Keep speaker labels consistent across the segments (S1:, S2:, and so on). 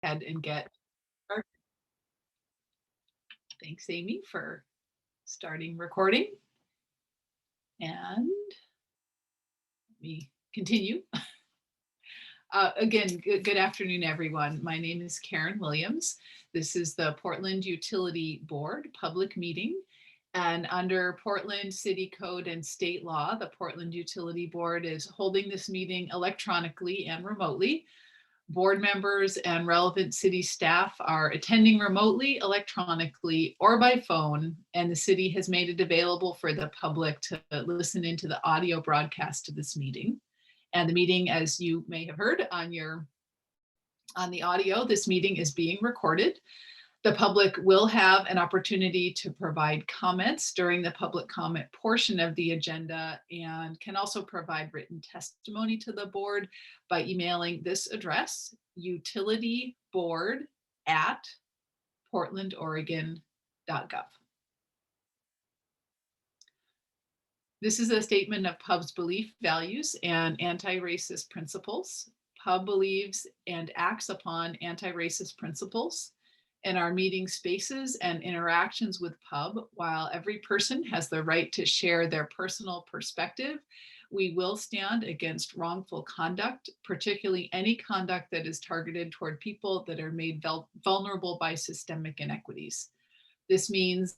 S1: ahead and get started. Thanks, Amy, for starting recording. And let me continue. Again, good afternoon, everyone. My name is Karen Williams. This is the Portland Utility Board public meeting. And under Portland City Code and state law, the Portland Utility Board is holding this meeting electronically and remotely. Board members and relevant city staff are attending remotely, electronically, or by phone, and the city has made it available for the public to listen into the audio broadcast of this meeting. And the meeting, as you may have heard on the audio, this meeting is being recorded. The public will have an opportunity to provide comments during the public comment portion of the agenda and can also provide written testimony to the board by emailing this address, utilityboard@portlandoregon.gov. This is a statement of PUB's belief, values, and anti-racist principles. PUB believes and acts upon anti-racist principles in our meeting spaces and interactions with PUB. While every person has the right to share their personal perspective, we will stand against wrongful conduct, particularly any conduct that is targeted toward people that are made vulnerable by systemic inequities. This means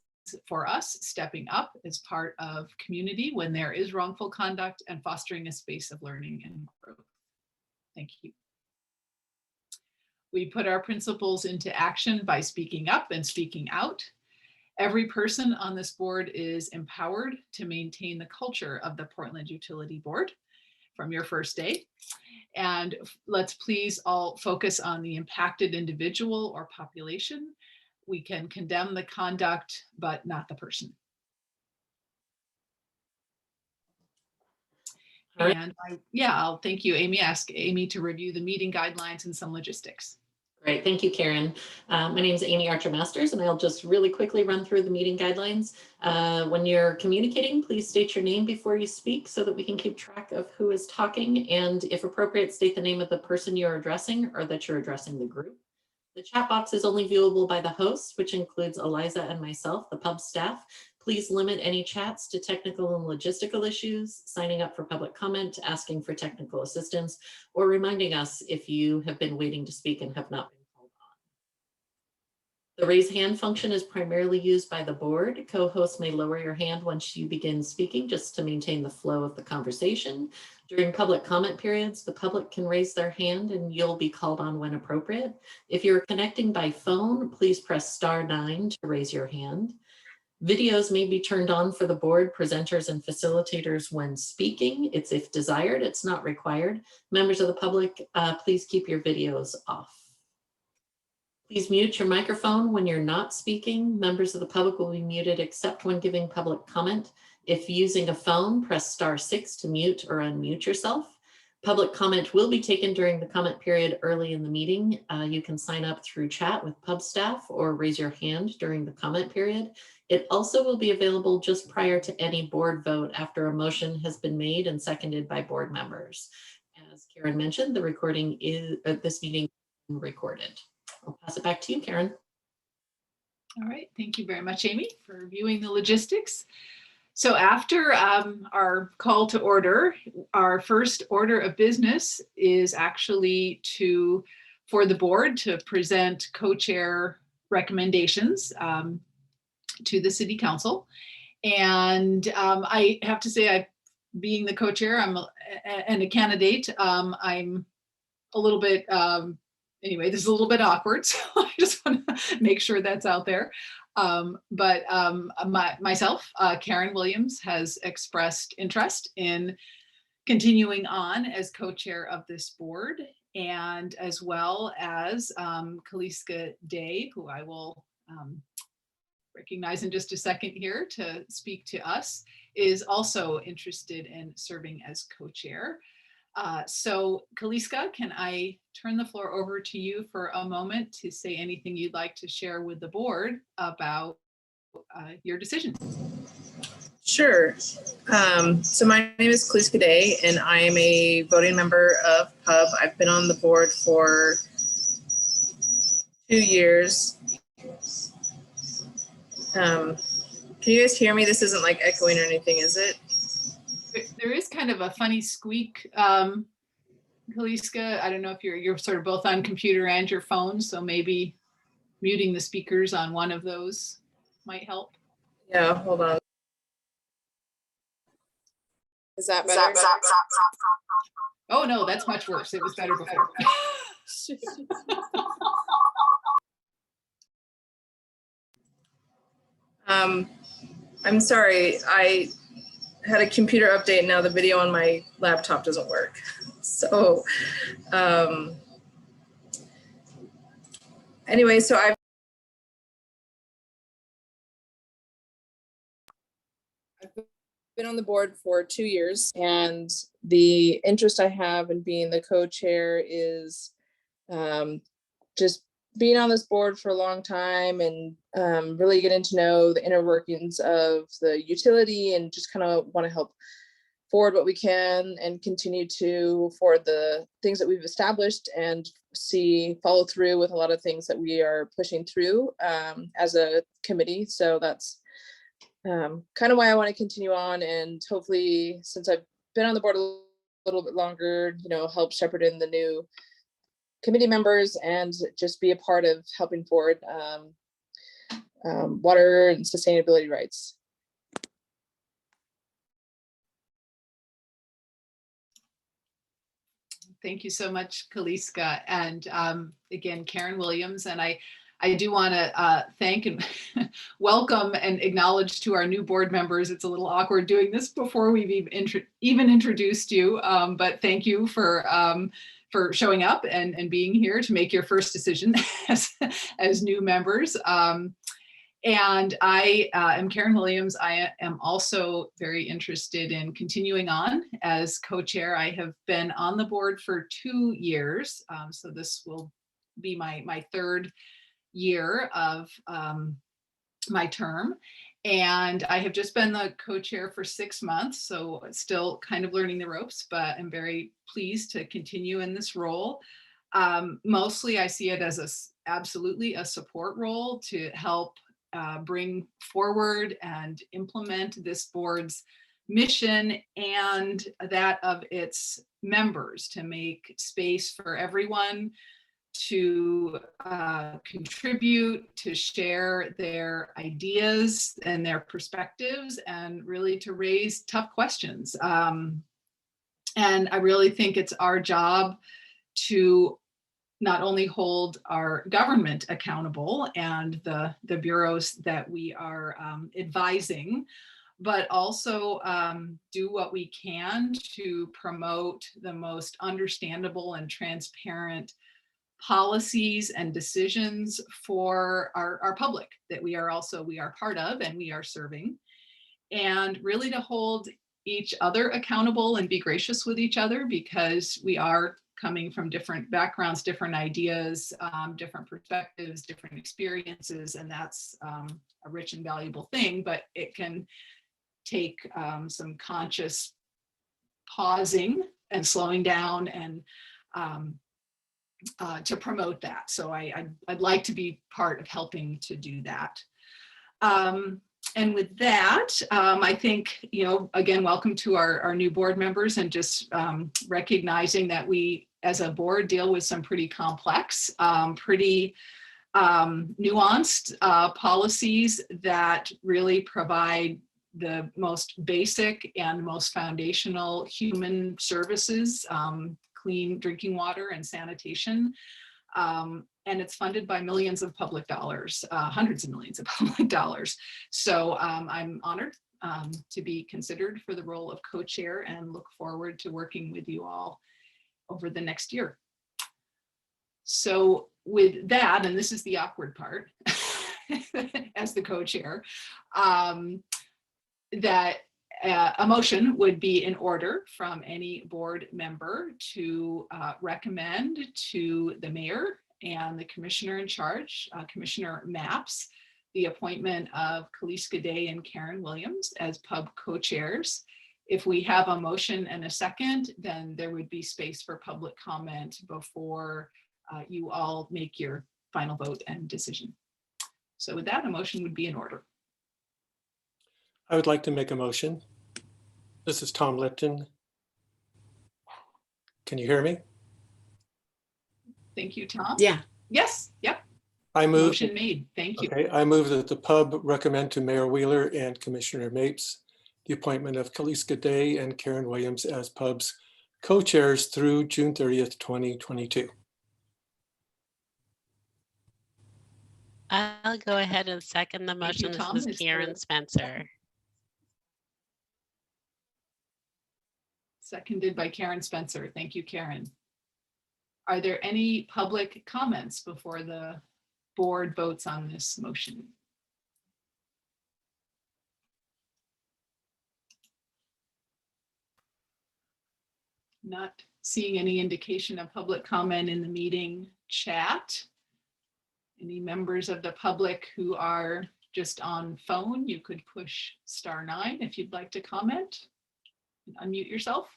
S1: for us stepping up as part of community when there is wrongful conduct and fostering a space of learning and growth. Thank you. We put our principles into action by speaking up and speaking out. Every person on this board is empowered to maintain the culture of the Portland Utility Board from your first day. And let's please all focus on the impacted individual or population. We can condemn the conduct, but not the person. And I'll thank you, Amy. Ask Amy to review the meeting guidelines and some logistics.
S2: Great, thank you, Karen. My name is Amy Archer Masters, and I'll just really quickly run through the meeting guidelines. When you're communicating, please state your name before you speak so that we can keep track of who is talking, and if appropriate, state the name of the person you're addressing or that you're addressing the group. The chat box is only viewable by the host, which includes Eliza and myself, the PUB staff. Please limit any chats to technical and logistical issues, signing up for public comment, asking for technical assistance, or reminding us if you have been waiting to speak and have not been called on. The raise hand function is primarily used by the board. Co-hosts may lower your hand once you begin speaking just to maintain the flow of the conversation. During public comment periods, the public can raise their hand and you'll be called on when appropriate. If you're connecting by phone, please press *9 to raise your hand. Videos may be turned on for the board, presenters, and facilitators when speaking. It's if desired, it's not required. Members of the public, please keep your videos off. Please mute your microphone when you're not speaking. Members of the public will be muted except when giving public comment. If using a phone, press *6 to mute or unmute yourself. Public comment will be taken during the comment period early in the meeting. You can sign up through chat with PUB staff or raise your hand during the comment period. It also will be available just prior to any board vote after a motion has been made and seconded by board members. As Karen mentioned, the recording is this meeting is recorded. I'll pass it back to you, Karen.
S1: All right, thank you very much, Amy, for reviewing the logistics. So after our call to order, our first order of business is actually for the board to present co-chair recommendations to the city council. And I have to say, being the co-chair and a candidate, I'm a little bit, anyway, this is a little bit awkward, so I just want to make sure that's out there. Myself, Karen Williams, has expressed interest in continuing on as co-chair of this board, and as well as Kaliska Day, who I will recognize in just a second here to speak to us, is also interested in serving as co-chair. So Kaliska, can I turn the floor over to you for a moment to say anything you'd like to share with the board about your decision?
S3: Sure. So my name is Kaliska Day, and I am a voting member of PUB. I've been on the board for 2 years. Can you guys hear me? This isn't like echoing or anything, is it?
S1: There is kind of a funny squeak, Kaliska. I don't know if you're sort of both on computer and your phone, so maybe muting the speakers on one of those might help.
S3: Yeah, hold on. Is that better?
S1: Oh no, that's much worse. It was better before.
S3: I'm sorry, I had a computer update. Now the video on my laptop doesn't work. So anyway, so I've been on the board for 2 years, and the interest I have in being the co-chair is just being on this board for a long time and really getting to know the inner workings of the utility, and just kind of want to help forward what we can and continue to forward the things that we've established and follow through with a lot of things that we are pushing through as a committee. So that's kind of why I want to continue on, and hopefully, since I've been on the board a little bit longer, help shepherd in the new committee members and just be a part of helping forward water and sustainability rights.
S1: Thank you so much, Kaliska. And again, Karen Williams. And I do want to thank and welcome and acknowledge to our new board members. It's a little awkward doing this before we've even introduced you, but thank you for showing up and being here to make your first decision as new members. And I am Karen Williams. I am also very interested in continuing on as co-chair. I have been on the board for 2 years. So this will be my third year of my term. And I have just been the co-chair for 6 months. So still kind of learning the ropes, but I'm very pleased to continue in this role. Mostly I see it as absolutely a support role to help bring forward and implement this board's mission and that of its members, to make space for everyone to contribute, to share their ideas and their perspectives, and really to raise tough questions. And I really think it's our job to not only hold our government accountable and the bureaus that we are advising, but also do what we can to promote the most understandable and transparent policies and decisions for our public that we are part of and we are serving, and really to hold each other accountable and be gracious with each other, because we are coming from different backgrounds, different ideas, different perspectives, different experiences, and that's a rich and valuable thing, but it can take some conscious pausing and slowing down and to promote that. So I'd like to be part of helping to do that. And with that, I think, again, welcome to our new board members, and just recognizing that we as a board deal with some pretty complex, pretty nuanced policies that really provide the most basic and most foundational human services, clean drinking water and sanitation. And it's funded by millions of public dollars, hundreds of millions of public dollars. So I'm honored to be considered for the role of co-chair, and look forward to working with you all over the next year. So with that, and this is the awkward part as the co-chair, that a motion would be in order from any board member to recommend to the mayor and the commissioner in charge, Commissioner Mapps, the appointment of Kaliska Day and Karen Williams as pub co-chairs. If we have a motion and a second, then there would be space for public comment before you all make your final vote and decision. So with that, a motion would be in order.
S4: I would like to make a motion. This is Tom Lipton. Can you hear me?
S1: Thank you, Tom.
S5: Yeah.
S1: Yes, yep,
S4: I move,
S1: motion made. Thank you.
S4: okay, I move that the pub recommend to Mayor Wheeler and Commissioner Mapes the appointment of Kaliska Day and Karen Williams as pub's co-chairs through June 30th, 2022.
S6: I'll go ahead and second the
S1: Thank you,
S6: motion.
S1: Tom.
S6: This
S1: Is
S6: is
S1: there-
S6: Karen Spencer.
S1: Seconded by Karen Spencer. Thank you, Karen. Are there any public comments before the board votes on this motion? Not seeing any indication of public comment in the meeting chat. Any members of the public who are just on phone, you could push *9 if you'd like to comment. Unmute yourself.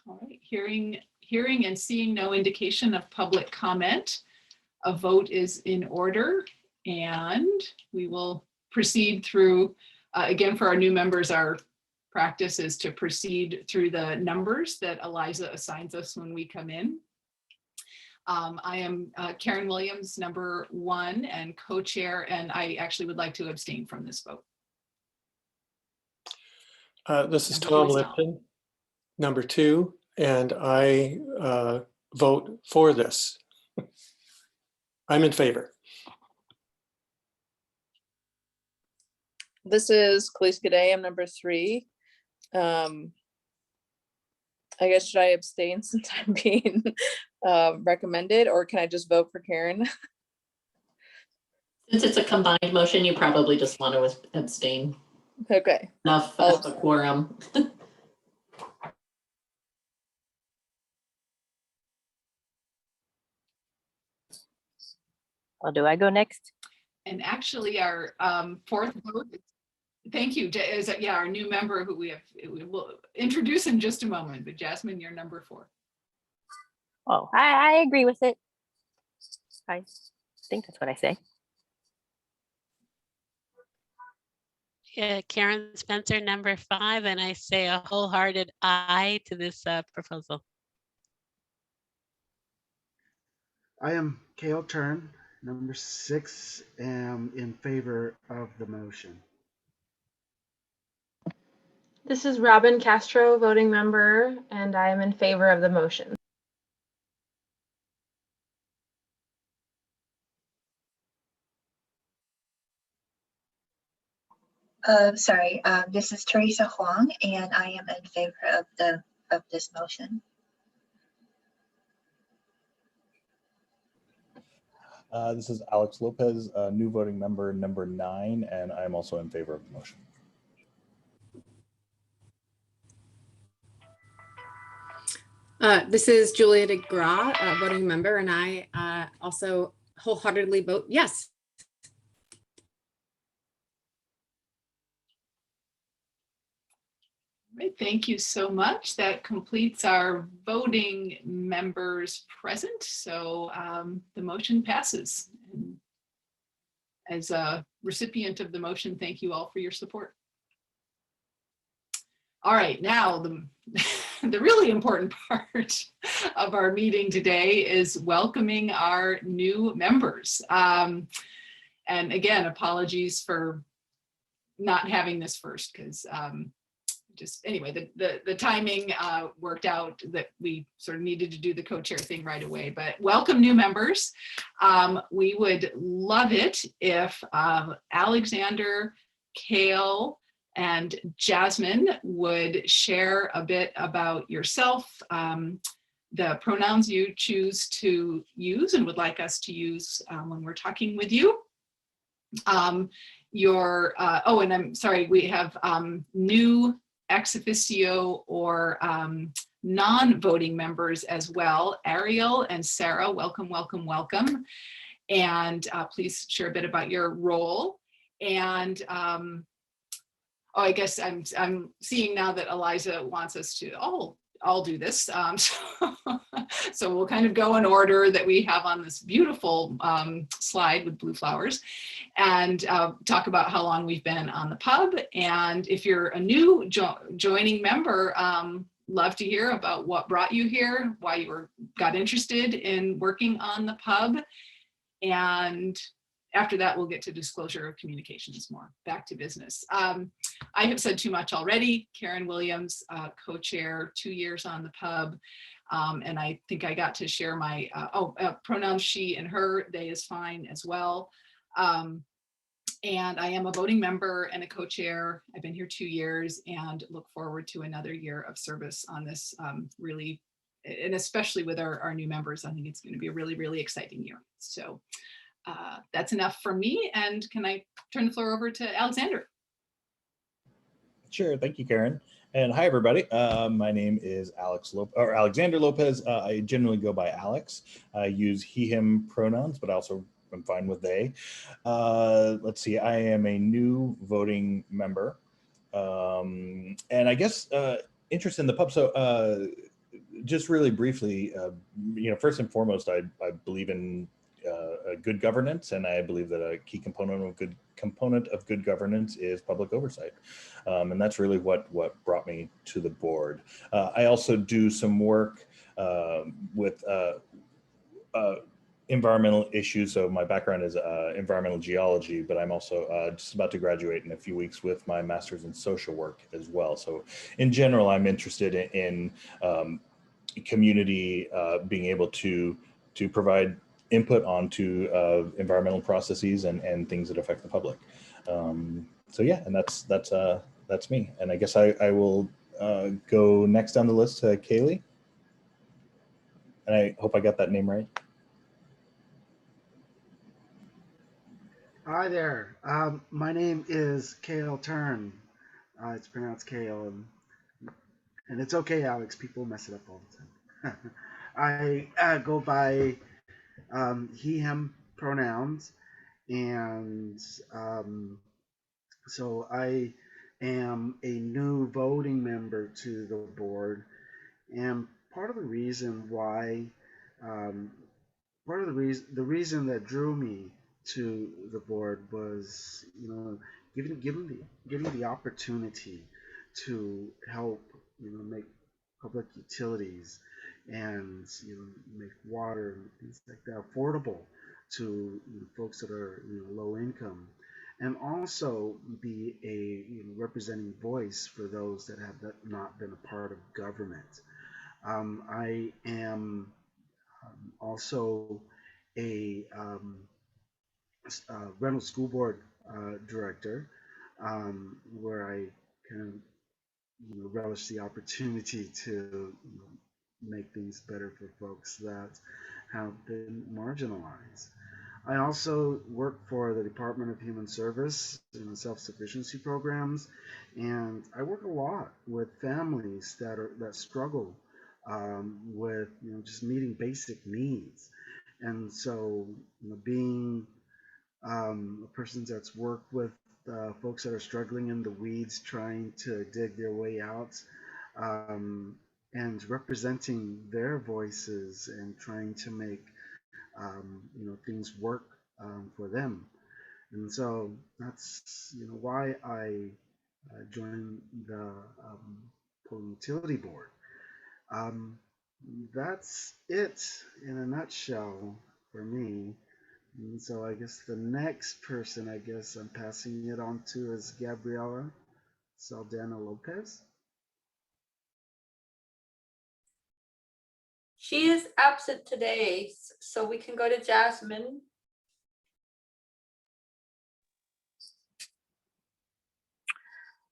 S1: All right, hearing and seeing no indication of public comment, a vote is in order, and we will proceed through, again, for our new members, our practice is to proceed through the numbers that Eliza assigns us when we come in. I am Karen Williams, number 1 and co-chair, and I actually would like to abstain from this vote.
S4: This is
S1: Number
S4: Tom
S1: two is Tom.
S4: Lipton, number 2, and I vote for this. I'm in favor.
S3: This is Kaliska Day. I'm number 3. I guess should I abstain since I'm being recommended, or can I just vote for Karen?
S2: Since it's a combined motion, you probably just want to abstain.
S3: Okay.
S2: Enough of a quorum.
S7: Well, do I go next?
S1: And actually our 4th vote, thank you, is yeah, our new member who we will introduce in just a moment, but Jasmine, you're number 4.
S7: Oh, I agree with it. I think that's what I say.
S6: Yeah, Karen Spencer, number 5, and I say a wholehearted aye to this proposal.
S8: I am Cale Turn, number 6, am in favor of the motion.
S9: This is Robin Castro, voting member, and I am in favor of the motion.
S10: This is Teresa Huang, and I am in favor of this motion.
S11: This is Alex Lopez, new voting member number 9, and I'm also in favor of the motion.
S5: This is Julia DeGraw, voting member, and I also wholeheartedly vote yes.
S1: Right, thank you so much. That completes our voting members present. So the motion passes. And as a recipient of the motion, thank you all for your support. All right, now the really important part of our meeting today is welcoming our new members. And again, apologies for not having this first, because just anyway, the timing worked out that we sort of needed to do the co-chair thing right away. But welcome new members. We would love it if Alexander, Cale, and Jasmine would share a bit about yourself, the pronouns you choose to use and would like us to use when we're talking with you. Oh, and I'm sorry, we have new ex officio or non-voting members as well. Ariel and Sarah, welcome, welcome, welcome. And please share a bit about your role. And Oh, I guess I'm seeing now that Eliza wants us to all do this. So we'll kind of go in order that we have on this beautiful slide with blue flowers, and talk about how long we've been on the pub. And if you're a new joining member, love to hear about what brought you here, why you got interested in working on the pub. And after that, we'll get to disclosure of communications more. Back to business. I have said too much already. Karen Williams, co-chair, 2 years on the pub. And I think I got to share my, pronouns she and her, they is fine as well. And I am a voting member and a co-chair. I've been here 2 years and look forward to another year of service on this really, and especially with our new members. I think it's going to be a really, really exciting year. So that's enough for me. And can I turn the floor over to Alexander?
S11: Sure. Thank you, Karen. And hi, everybody. My name is Alexander Lopez. I generally go by Alex. I use he, him pronouns, but also I'm fine with they. Let's see. I am a new voting member. And I guess interest in the pub. So just really briefly, first and foremost, I believe in good governance, and I believe that a key component of good governance is public oversight, and that's really what brought me to the board. I also do some work with environmental issues. So my background is environmental geology, but I'm also just about to graduate in a few weeks with my master's in social work as well. So in general, I'm interested in community being able to provide input onto environmental processes and things that affect the public. So yeah, and that's me. And I guess I will go next on the list to Kaylee. And I hope I got that name right.
S8: Hi there. My name is Kale Turn. It's pronounced Kale, and it's okay, Alex. People mess it up all the time. I go by he, him pronouns, and so I am a new voting member to the board, and part of the reason why, the reason that drew me to the board was, getting the opportunity to help, make public utilities and make water and things like that affordable to folks that are low income, and also be a representing voice for those that have not been a part of government. I am also a Reynolds School Board director, where I kind of relish the opportunity to make things better for folks that have been marginalized. I also work for the Department of Human Service in self-sufficiency programs, and I work a lot with families that struggle with just meeting basic needs. And so being a person that's worked with folks that are struggling in the weeds, trying to dig their way out, and representing their voices and trying to make things work for them. And so that's why I joined the Portland Utility Board. That's it in a nutshell for me. And so I guess the next person I'm passing it on to is Gabriela Saldana Lopez.
S12: She is absent today, so we can go to Jasmine.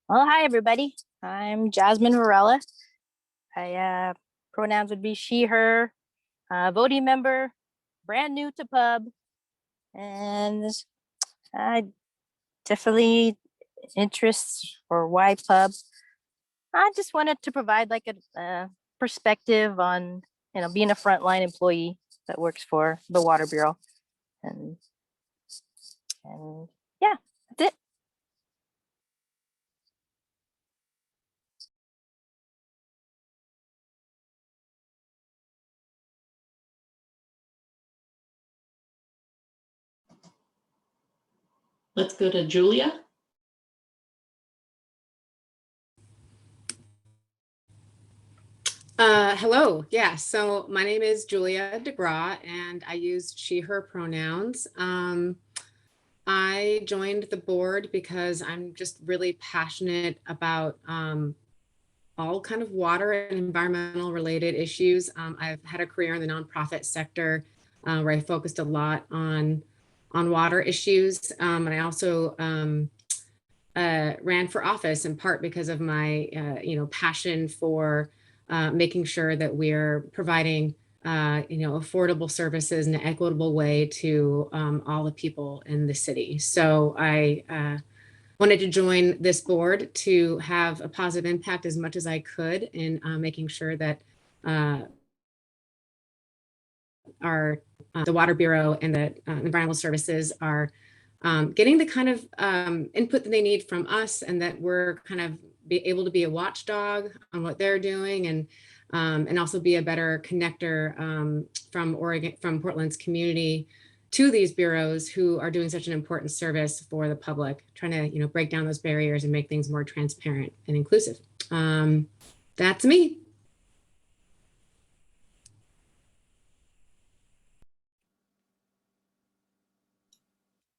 S7: Well, hi, everybody. I'm Jasmine Varela. Pronouns would be she, her, voting member, brand new to pub, and I definitely interests for why pub. I just wanted to provide like a perspective on being a frontline employee that works for the Water Bureau, and yeah, that's it.
S2: Let's go to Julia.
S5: Hello. Yeah. So my name is Julia DeGraw and I use she, her pronouns. I joined the board because I'm just really passionate about all kind of water and environmental related issues. I've had a career in the nonprofit sector where I focused a lot on water issues. And I also ran for office in part because of my passion for making sure that we're providing affordable services in an equitable way to all the people in the city. So I wanted to join this board to have a positive impact as much as I could in making sure that the Water Bureau and the environmental services are getting the kind of input that they need from us, and that we're kind of be able to be a watchdog on what they're doing, and also be a better connector from Portland's community to these bureaus who are doing such an important service for the public, trying to break down those barriers and make things more transparent and inclusive. That's me.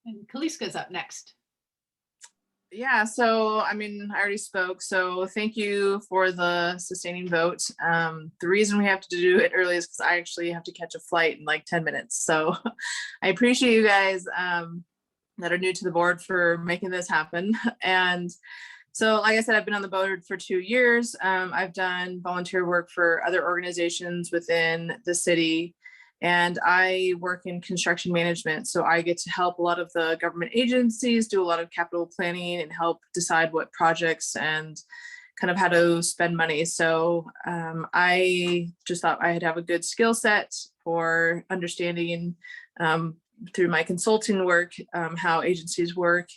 S1: And Kaliska's up next.
S3: Yeah, so I mean, I already spoke, so thank you for the sustaining vote. The reason we have to do it early is because I actually have to catch a flight in like 10 minutes. So I appreciate you guys that are new to the board for making this happen. And so, like I said, I've been on the board for 2 years. I've done volunteer work for other organizations within the city. And I work in construction management, so I get to help a lot of the government agencies do a lot of capital planning and help decide what projects and kind of how to spend money. So I just thought I'd have a good skill set for understanding through my consulting work how agencies work.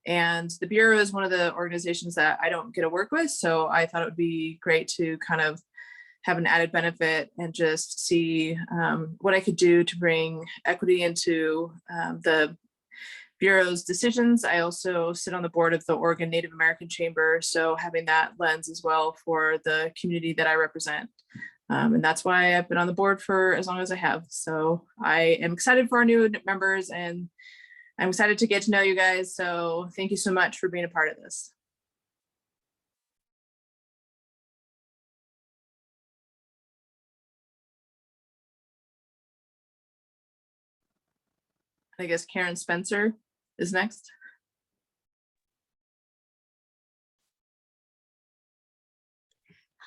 S3: And the Bureau is one of the organizations that I don't get to work with, so I thought it would be great to kind of have an added benefit and just see what I could do to bring equity into the Bureau's decisions. I also sit on the board of the Oregon Native American Chamber, so having that lens as well for the community that I represent. And that's why I've been on the board for as long as I have. So I am excited for our new members, and I'm excited to get to know you guys. So thank you so much for being a part of this. I guess Karen Spencer is next.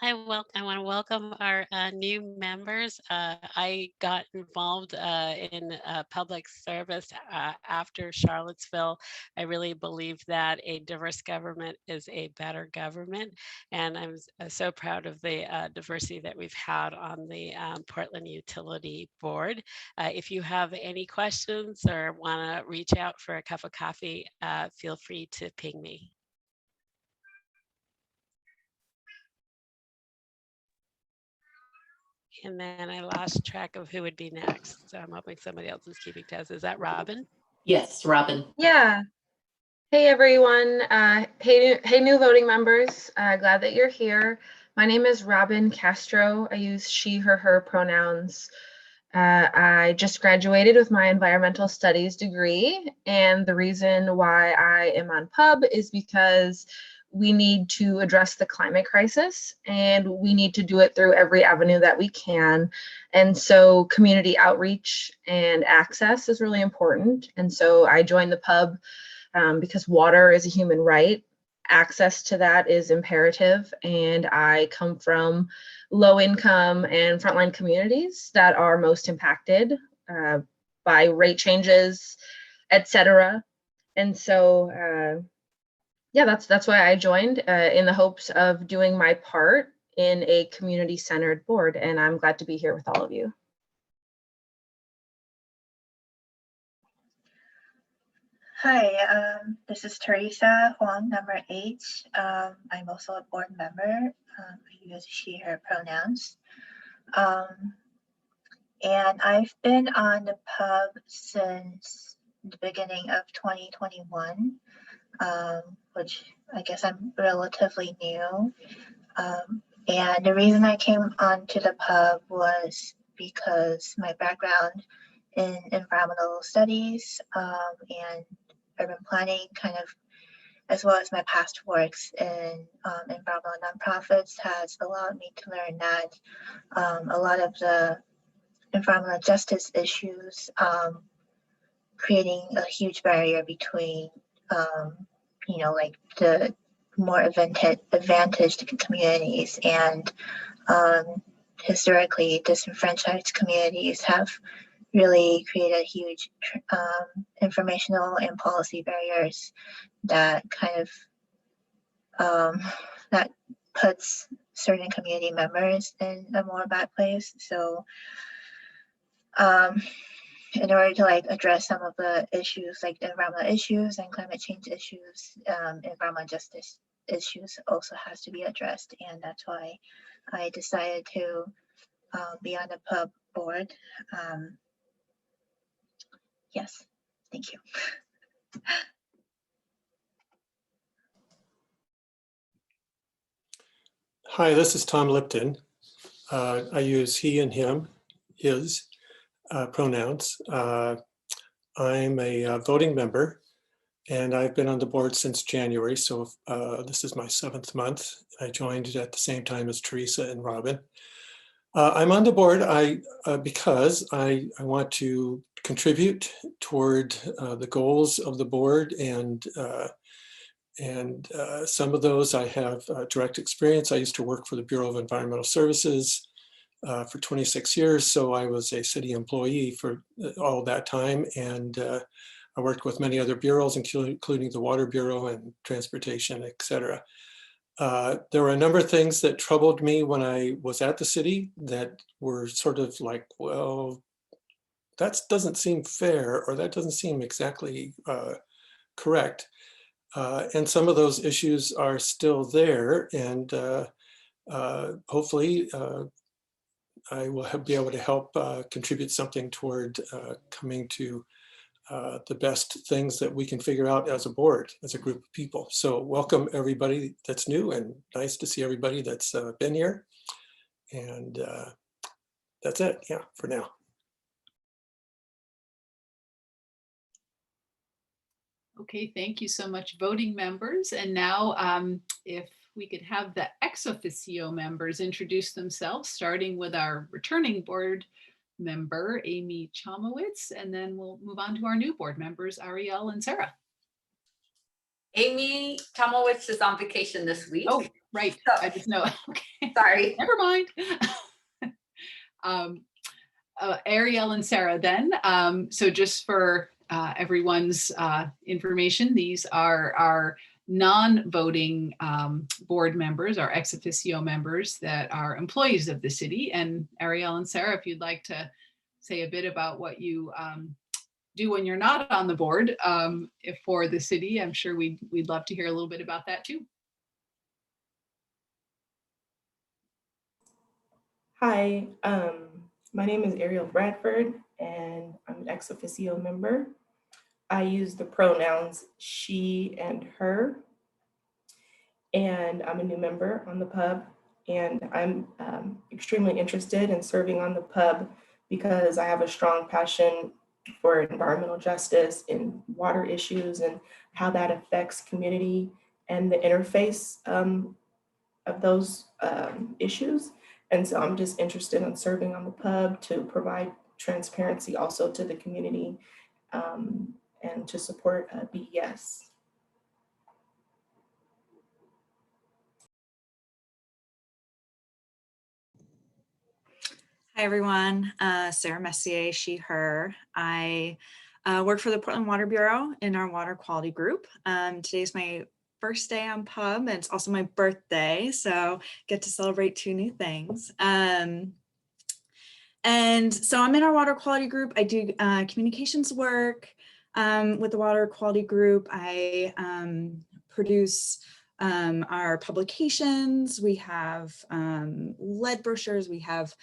S6: I want to welcome our new members. I got involved in public service after Charlottesville. I really believe that a diverse government is a better government, and I'm so proud of the diversity that we've had on the Portland Utility Board. If you have any questions or want to reach out for a cup of coffee, feel free to ping me. And then I lost track of who would be next. So I'm hoping somebody else is keeping tabs. Is that Robin?
S2: Yes, Robin.
S9: Yeah. Hey, everyone. Hey, new voting members. Glad that you're here. My name is Robin Castro. I use she, her pronouns. I just graduated with my environmental studies degree. And the reason why I am on PUB is because we need to address the climate crisis, and we need to do it through every avenue that we can. And so community outreach and access is really important. And so I joined the PUB because water is a human right. Access to that is imperative. And I come from low income and frontline communities that are most impacted by rate changes, et cetera. And so, yeah, that's why I joined in the hopes of doing my part in a community-centered board, and I'm glad to be here with all of you.
S10: Hi, this is Teresa Huang, number 8. I'm also a board member. I use she, her pronouns. And I've been on the PUB since the beginning of 2021, which I guess I'm relatively new. And the reason I came onto the pub was because my background in environmental studies and urban planning, kind of, as well as my past works in environmental nonprofits, has allowed me to learn that a lot of the environmental justice issues creating a huge barrier between, like the more advantaged communities and historically disenfranchised communities have really created huge informational and policy barriers that kind of that puts certain community members in a more bad place. So in order to like address some of the issues like the environmental issues and climate change issues, environmental justice issues also has to be addressed, and that's why I decided to be on the pub board. Yes, thank you.
S4: Hi, this is Tom Lipton. I use he and him, his pronouns. I'm a voting member, and I've been on the board since January, so this is my 7th month. I joined at the same time as Teresa and Robin. I'm on the board because I want to contribute toward the goals of the board, and some of those I have direct experience. I used to work for the Bureau of Environmental Services for 26 years, so I was a city employee for all that time, and I worked with many other bureaus, including the Water Bureau and Transportation, etc. There were a number of things that troubled me when I was at the city that were sort of like, well, that doesn't seem fair, or that doesn't seem exactly correct. And some of those issues are still there, and hopefully I will be able to help contribute something toward coming to the best things that we can figure out as a board, as a group of people. So welcome everybody that's new, and nice to see everybody that's been here. And that's it, yeah, for now.
S1: Okay, thank you so much, voting members. And now if we could have the ex officio members introduce themselves, starting with our returning board member, Amy Chomowitz, and then we'll move on to our new board members, Ariel and Sarah.
S12: Amy Chomowitz is on vacation this week.
S1: Oh, right,
S12: So,
S1: I just know, okay.
S12: sorry.
S1: Never mind. Ariel and Sarah then. So just for everyone's information, these are our non-voting board members, our ex officio members that are employees of the city. And Ariel and Sarah, if you'd like to say a bit about what you do when you're not on the board if for the city, I'm sure we'd love to hear a little bit about that too.
S13: Hi, my name is Ariel Bradford, and I'm an ex officio member. I use the pronouns she and her, and I'm a new member on the pub, and I'm extremely interested in serving on the pub because I have a strong passion for environmental justice and water issues and how that affects community and the interface of those issues. And so I'm just interested in serving on the pub to provide transparency also to the community and to support BES.
S14: Hi, everyone. Sarah Messier, she, her. I work for the Portland Water Bureau in our water quality group. Today's my first day on pub, and it's also my birthday, so get to celebrate 2 new things. And so I'm in our water quality group. I do communications work with the water quality group. I produce our publications. We have lead brochures. We have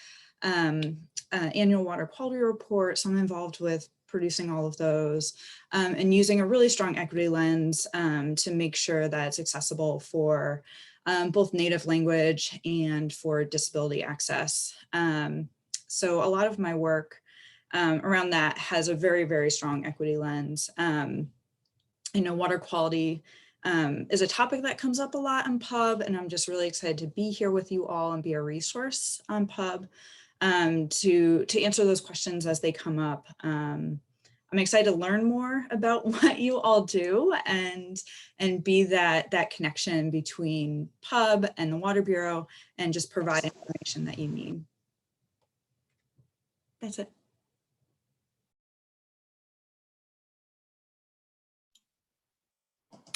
S14: annual water quality report. So I'm involved with producing all of those, and using a really strong equity lens to make sure that it's accessible for both native language and for disability access. So a lot of my work around that has a very, very strong equity lens. Water quality is a topic that comes up a lot in PUB, and I'm just really excited to be here with you all and be a resource on PUB to answer those questions as they come up. I'm excited to learn more about what you all do and be that connection between PUB and the Water Bureau and just provide information that you need. That's it.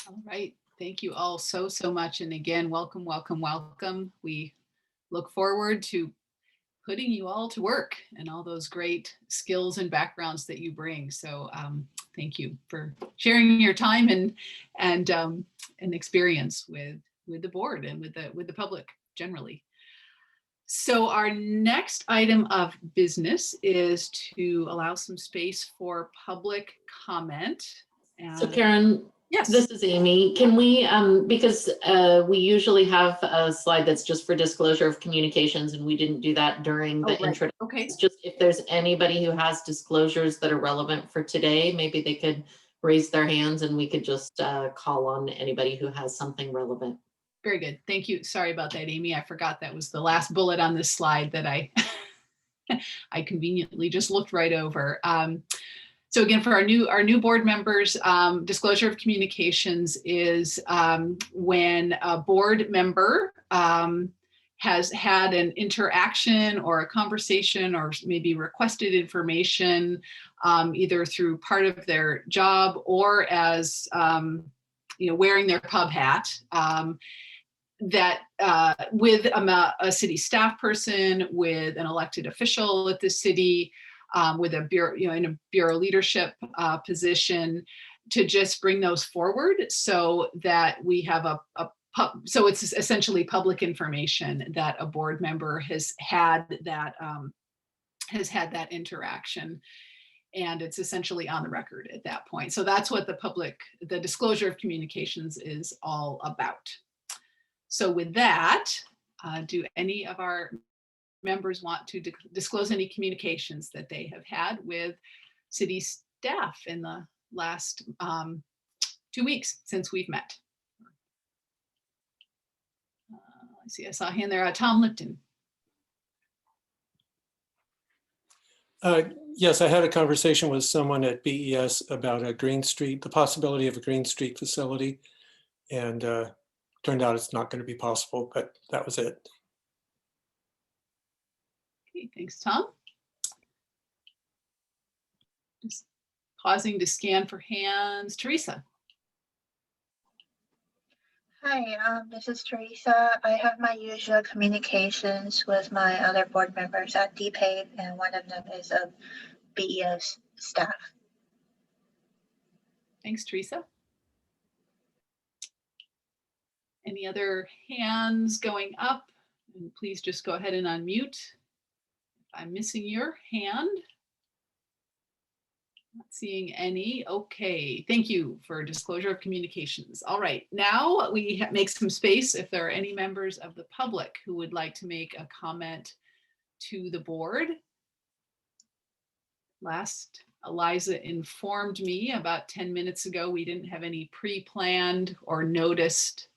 S1: All right. Thank you all so much. And again, welcome, welcome, welcome. We look forward to putting you all to work and all those great skills and backgrounds that you bring. So thank you for sharing your time and experience with the board and with the public generally. So our next item of business is to allow some space for public comment.
S2: So Karen,
S1: yes,
S2: this is Amy. Can we, because we usually have a slide that's just for disclosure of communications, and we didn't do that during the intro.
S1: Okay.
S2: It's just if there's anybody who has disclosures that are relevant for today, maybe they could raise their hands and we could just call on anybody who has something relevant.
S1: Very good. Thank you. Sorry about that, Amy. I forgot that was the last bullet on this slide that I I conveniently just looked right over. So again, for our new board members, disclosure of communications is when a board member has had an interaction or a conversation or maybe requested information either through part of their job or as wearing their PUB hat. That with a city staff person, with an elected official at the city, with a bureau, in a bureau leadership position, to just bring those forward so that we have so it's essentially public information that a board member has had that interaction. And it's essentially on the record at that point. So that's what the disclosure of communications is all about. So with that, do any of our members want to disclose any communications that they have had with city staff in the last 2 weeks since we've met? Let's see, I saw a hand there. Tom Lipton.
S4: Yes, I had a conversation with someone at BES about the possibility of a Green Street facility, and turned out it's not going to be possible, but that was it.
S1: Okay, thanks, Tom. Just pausing to scan for hands. Teresa.
S10: Hi, this is Teresa. I have my usual communications with my other board members at DPAVE, and one of them is a BES staff.
S1: Thanks, Teresa. Any other hands going up? And please just go ahead and unmute. If I'm missing your hand. Not seeing any. Okay, thank you for disclosure of communications. All right, now we make some space if there are any members of the public who would like to make a comment to the board. Last, Eliza informed me about 10 minutes ago, we didn't have any pre-planned or noticed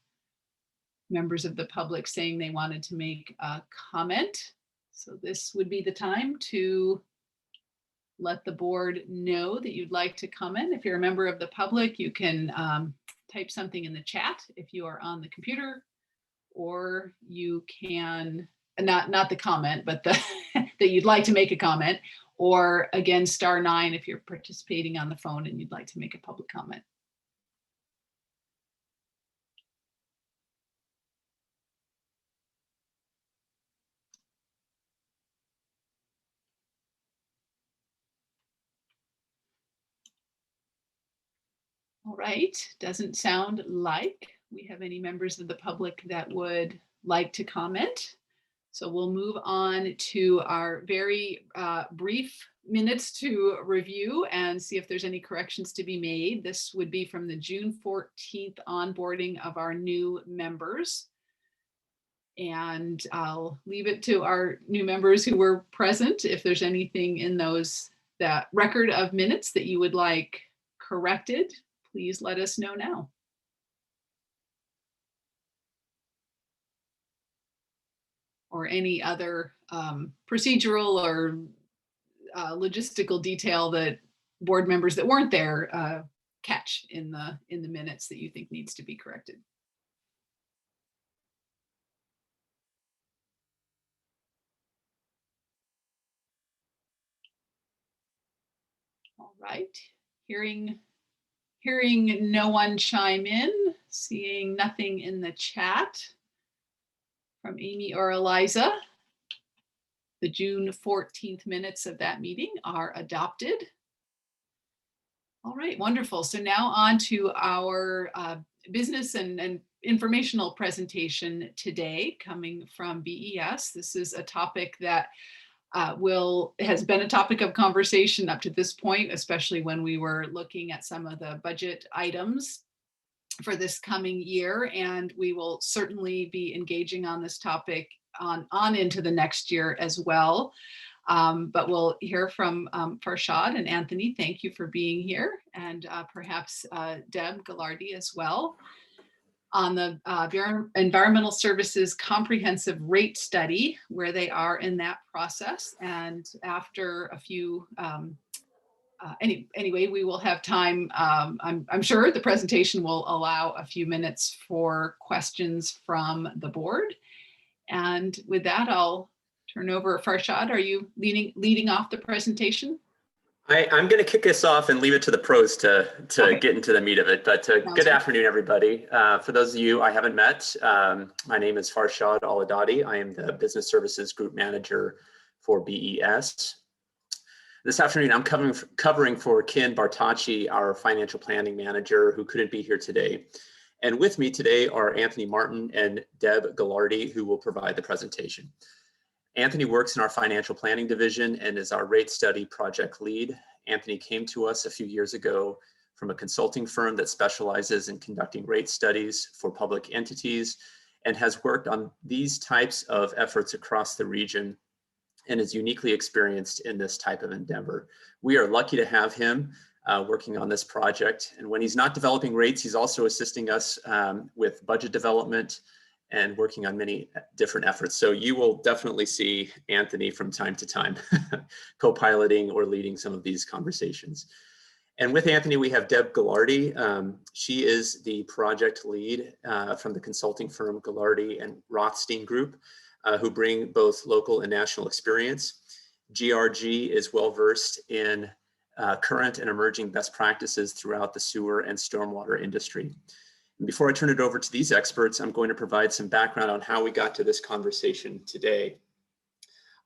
S1: members of the public saying they wanted to make a comment. So this would be the time to let the board know that you'd like to comment. If you're a member of the public, you can type something in the chat if you are on the computer, or you can, not the comment, but that you'd like to make a comment, or again, *9 if you're participating on the phone and you'd like to make a public comment. All right, doesn't sound like we have any members of the public that would like to comment. So we'll move on to our very brief minutes to review and see if there's any corrections to be made. This would be from the June 14th onboarding of our new members. And I'll leave it to our new members who were present. If there's anything in that record of minutes that you would like corrected, please let us know now. Or any other procedural or logistical detail that board members that weren't there catch in the minutes that you think needs to be corrected. All right, hearing no one chime in, seeing nothing in the chat from Amy or Eliza, the June 14th minutes of that meeting are adopted. All right, wonderful. So now on to our business and informational presentation today coming from BES. This is a topic that has been a topic of conversation up to this point, especially when we were looking at some of the budget items for this coming year. And we will certainly be engaging on this topic on into the next year as well. But we'll hear from Farshad and Anthony. Thank you for being here. And perhaps Deb Ghilardi as well on the Environmental Services Comprehensive Rate Study, where they are in that process. And after a few, anyway, we will have time. I'm sure the presentation will allow a few minutes for questions from the board. And with that, I'll turn over. Farshad, are you leading off the presentation?
S15: I'm going to kick us off and leave it to the pros to
S1: Okay.
S15: get into the meat of it. But good afternoon, everybody. For those of you I haven't met, my name is Farshad Aladadi. I am the Business Services Group Manager for BES. This afternoon, I'm covering for Ken Bartacci, our Financial Planning Manager, who couldn't be here today. And with me today are Anthony Martin and Deb Ghilardi, who will provide the presentation. Anthony works in our financial planning division and is our rate study project lead. Anthony came to us a few years ago from a consulting firm that specializes in conducting rate studies for public entities and has worked on these types of efforts across the region and is uniquely experienced in this type of endeavor. We are lucky to have him working on this project. And when he's not developing rates, he's also assisting us with budget development and working on many different efforts. So you will definitely see Anthony from time to time co-piloting or leading some of these conversations. And with Anthony, we have Deb Ghilardi. She is the project lead from the consulting firm Ghilardi and Rothstein Group, who bring both local and national experience. GRG is well-versed in current and emerging best practices throughout the sewer and stormwater industry. And before I turn it over to these experts, I'm going to provide some background on how we got to this conversation today.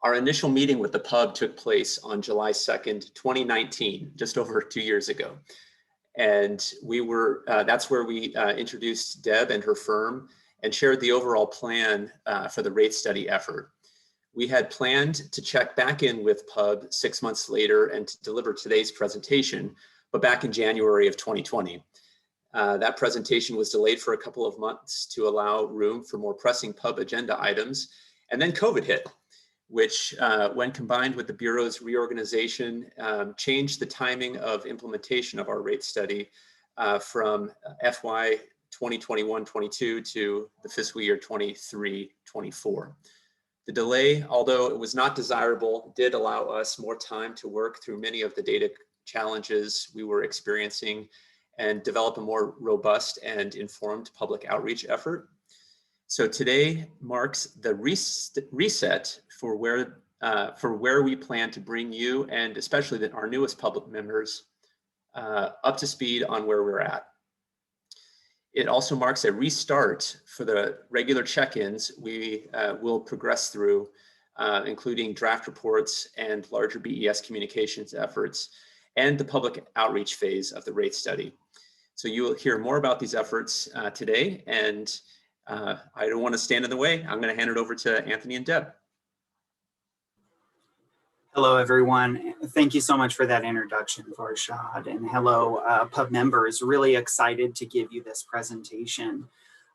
S15: Our initial meeting with the pub took place on July 2nd, 2019, just over 2 years ago. And that's where we introduced Deb and her firm and shared the overall plan for the rate study effort. We had planned to check back in with pub 6 months later and to deliver today's presentation, but back in January of 2020. That presentation was delayed for a couple of months to allow room for more pressing pub agenda items. And then COVID hit, which when combined with the Bureau's reorganization, changed the timing of implementation of our rate study from FY 2021-22 to the fiscal year 23-24. The delay, although it was not desirable, did allow us more time to work through many of the data challenges we were experiencing and develop a more robust and informed public outreach effort. So today marks the reset for where we plan to bring you and especially our newest public members up to speed on where we're at. It also marks a restart for the regular check-ins we will progress through, including draft reports and larger BES communications efforts and the public outreach phase of the rate study. So you will hear more about these efforts today, and I don't want to stand in the way. I'm going to hand it over to Anthony and Deb.
S16: Hello, everyone. Thank you so much for that introduction, Farshad. And hello, pub members. Really excited to give you this presentation.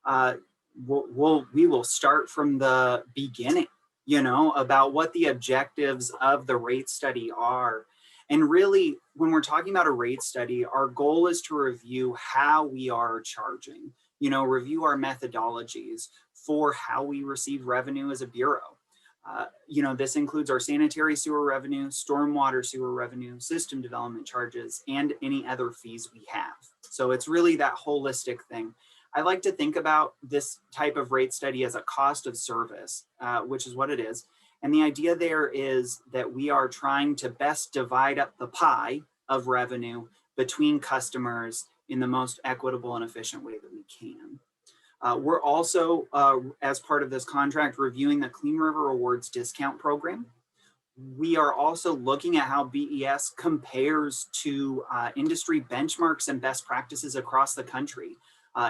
S16: We will start from the beginning, about what the objectives of the rate study are. And really, when we're talking about a rate study, our goal is to review how we are charging, review our methodologies for how we receive revenue as a bureau. This includes our sanitary sewer revenue, stormwater sewer revenue, system development charges, and any other fees we have. So it's really that holistic thing. I like to think about this type of rate study as a cost of service, which is what it is. And the idea there is that we are trying to best divide up the pie of revenue between customers in the most equitable and efficient way that we can. We're also, as part of this contract, reviewing the Clean River Awards discount program. We are also looking at how BES compares to industry benchmarks and best practices across the country.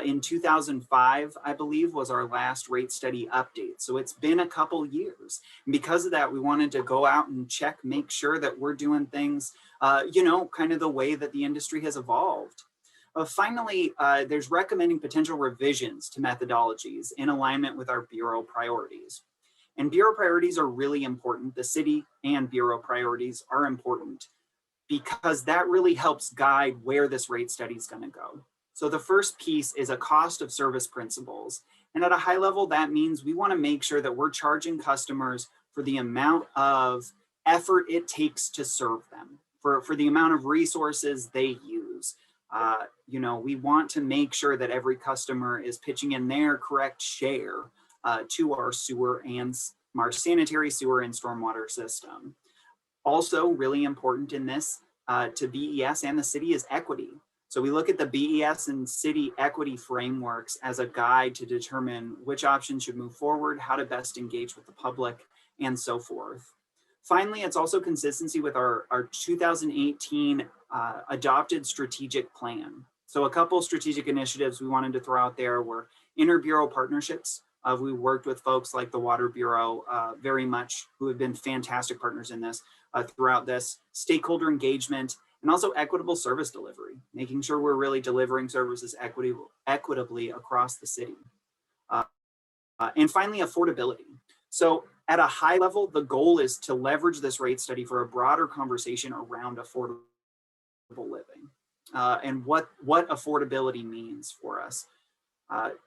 S16: In 2005, I believe, was our last rate study update. So it's been a couple years. And because of that, we wanted to go out and make sure that we're doing things, kind of the way that the industry has evolved. Finally, there's recommending potential revisions to methodologies in alignment with our Bureau priorities. And Bureau priorities are really important. The city and Bureau priorities are important because that really helps guide where this rate study is going to go. So the first piece is a cost of service principles. And at a high level, that means we want to make sure that we're charging customers for the amount of effort it takes to serve them, for the amount of resources they use. We want to make sure that every customer is pitching in their correct share to our sewer and our sanitary sewer and stormwater system. Also, really important in this to BES and the city is equity. So we look at the BES and city equity frameworks as a guide to determine which options should move forward, how to best engage with the public, and so forth. Finally, it's also consistency with our 2018 adopted strategic plan. So a couple strategic initiatives we wanted to throw out there were inter-bureau partnerships. We worked with folks like the Water Bureau very much, who have been fantastic partners in this throughout this, stakeholder engagement, and also equitable service delivery, making sure we're really delivering services equitably across the city. And finally, affordability. So at a high level, the goal is to leverage this rate study for a broader conversation around affordable living and what affordability means for us.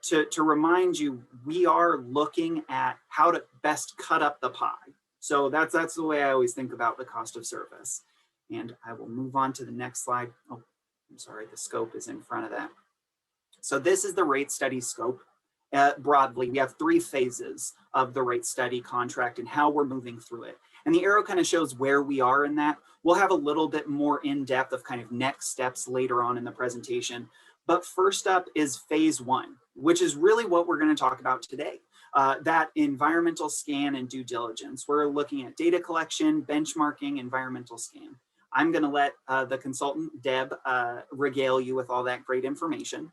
S16: To remind you, we are looking at how to best cut up the pie. So that's the way I always think about the cost of service. And I will move on to the next slide. Oh, I'm sorry, the scope is in front of that. So this is the rate study scope. Broadly, we have 3 phases of the rate study contract and how we're moving through it. And the arrow kind of shows where we are in that. We'll have a little bit more in depth of kind of next steps later on in the presentation. But first up is phase 1, which is really what we're going to talk about today. That environmental scan and due diligence. We're looking at data collection, benchmarking, environmental scan. I'm going to let the consultant, Deb, regale you with all that great information.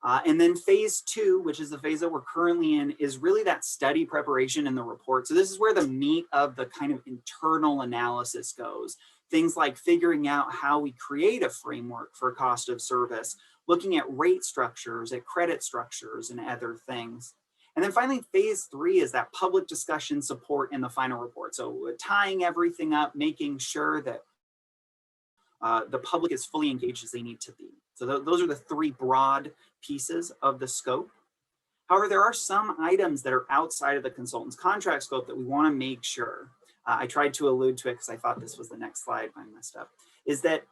S16: And then phase 2, which is the phase that we're currently in, is really that study preparation and the report. So this is where the meat of the kind of internal analysis goes. Things like figuring out how we create a framework for cost of service, looking at rate structures, at credit structures, and other things. And then finally, phase 3 is that public discussion, support, and the final report. So tying everything up, making sure that the public is fully engaged as they need to be. So those are the 3 broad pieces of the scope. However, there are some items that are outside of the consultant's contract scope that we want to make sure. I tried to allude to it because I thought this was the next slide, I messed up, is that,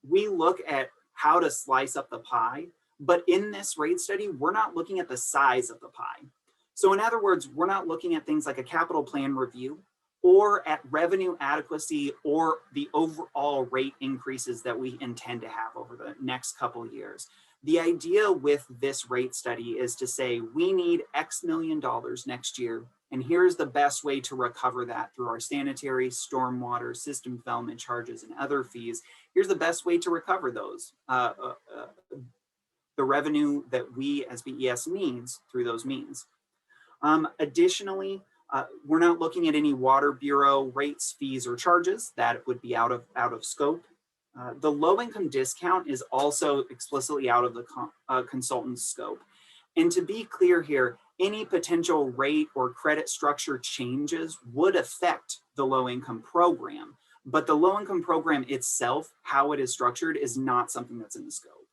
S16: we look at how to slice up the pie, but in this rate study, we're not looking at the size of the pie. So in other words, we're not looking at things like a capital plan review or at revenue adequacy or the overall rate increases that we intend to have over the next couple of years. The idea with this rate study is to say, we need X million dollars next year, and here's the best way to recover that through our sanitary, stormwater, system development charges, and other fees. Here's the best way to recover those, the revenue that we as BES needs through those means. Additionally, We're not looking at any Water Bureau rates, fees, or charges. That would be out of scope. The low-income discount is also explicitly out of the consultant's scope. And to be clear here, any potential rate or credit structure changes would affect the low-income program, but the low-income program itself, how it is structured, is not something that's in the scope.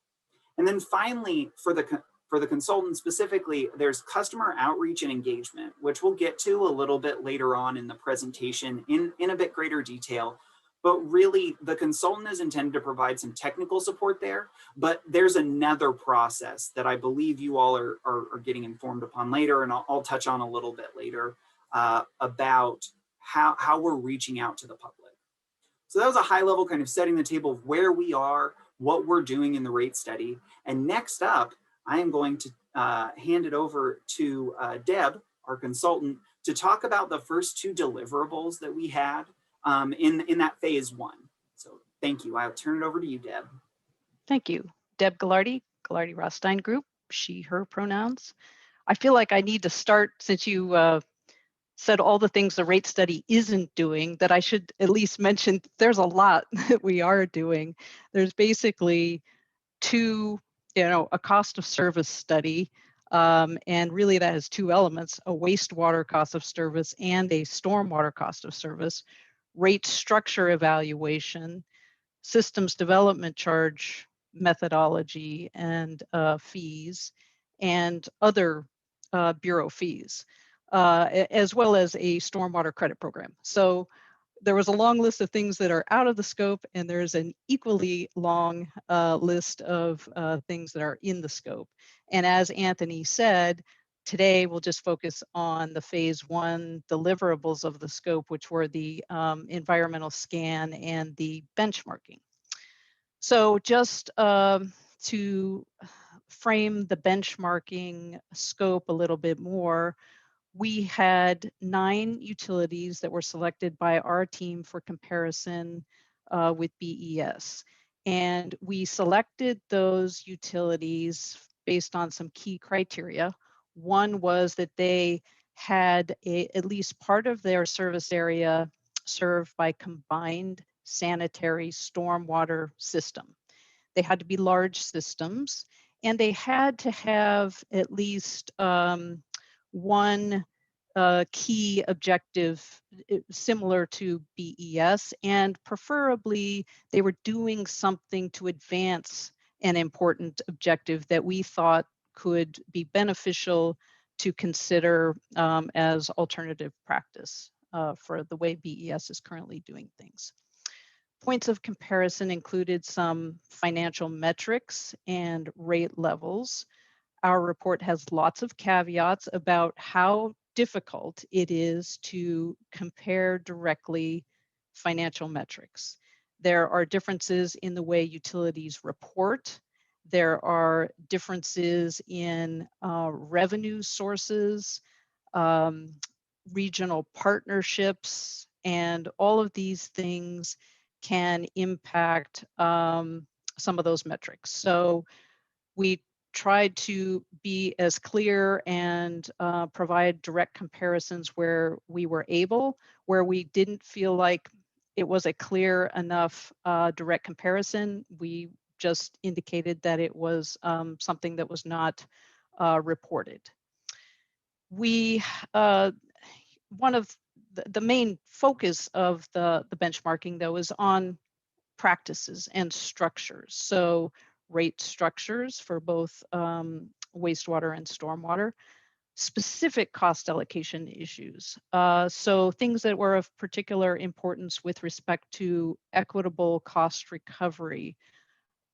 S16: And then finally, for the consultant specifically, there's customer outreach and engagement, which we'll get to a little bit later on in the presentation in a bit greater detail. But really, the consultant is intended to provide some technical support there, but there's another process that I believe you all are getting informed upon later, and I'll touch on a little bit later about how we're reaching out to the public. So that was a high level kind of setting the table of where we are, what we're doing in the rate study. And next up, I am going to hand it over to Deb, our consultant, to talk about the first 2 deliverables that we had in that phase 1. So thank you. I'll turn it over to you, Deb.
S17: Thank you. Deb Ghilardi, Ghilardi Rothstein Group, she, her pronouns. I feel like I need to start, since you said all the things the rate study isn't doing, that I should at least mention there's a lot that we are doing. There's basically 2, a cost of service study, and really that has 2 elements, a wastewater cost of service and a stormwater cost of service, rate structure evaluation, systems development charge methodology and fees, and other Bureau fees, as well as a stormwater credit program. So there was a long list of things that are out of the scope, and there's an equally long list of things that are in the scope. And as Anthony said, today we'll just focus on the phase 1 deliverables of the scope, which were the environmental scan and the benchmarking. So just to frame the benchmarking scope a little bit more, we had 9 utilities that were selected by our team for comparison with BES. And we selected those utilities based on some key criteria. One was that they had at least part of their service area served by combined sanitary stormwater system. They had to be large systems, and they had to have at least one key objective similar to BES, and preferably they were doing something to advance an important objective that we thought could be beneficial to consider as alternative practice for the way BES is currently doing things. Points of comparison included some financial metrics and rate levels. Our report has lots of caveats about how difficult it is to compare directly financial metrics. There are differences in the way utilities report. There are differences in revenue sources, regional partnerships, and all of these things can impact some of those metrics. So we tried to be as clear and provide direct comparisons where we were able. Where we didn't feel like it was a clear enough direct comparison, we just indicated that it was something that was not reported. We, one of the main focus of the benchmarking though is on practices and structures. So rate structures for both wastewater and stormwater, specific cost allocation issues. So things that were of particular importance with respect to equitable cost recovery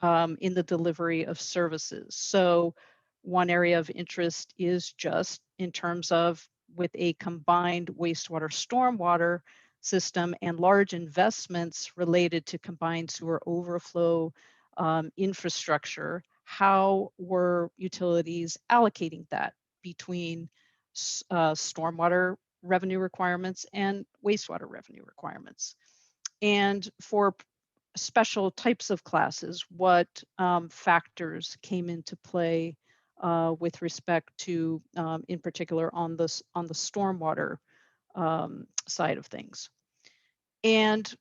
S17: in the delivery of services. So one area of interest is just in terms of with a combined wastewater stormwater system and large investments related to combined sewer overflow infrastructure, how were utilities allocating that between stormwater revenue requirements and wastewater revenue requirements? And for special types of classes, what factors came into play with respect to, in particular, on the stormwater side of things. And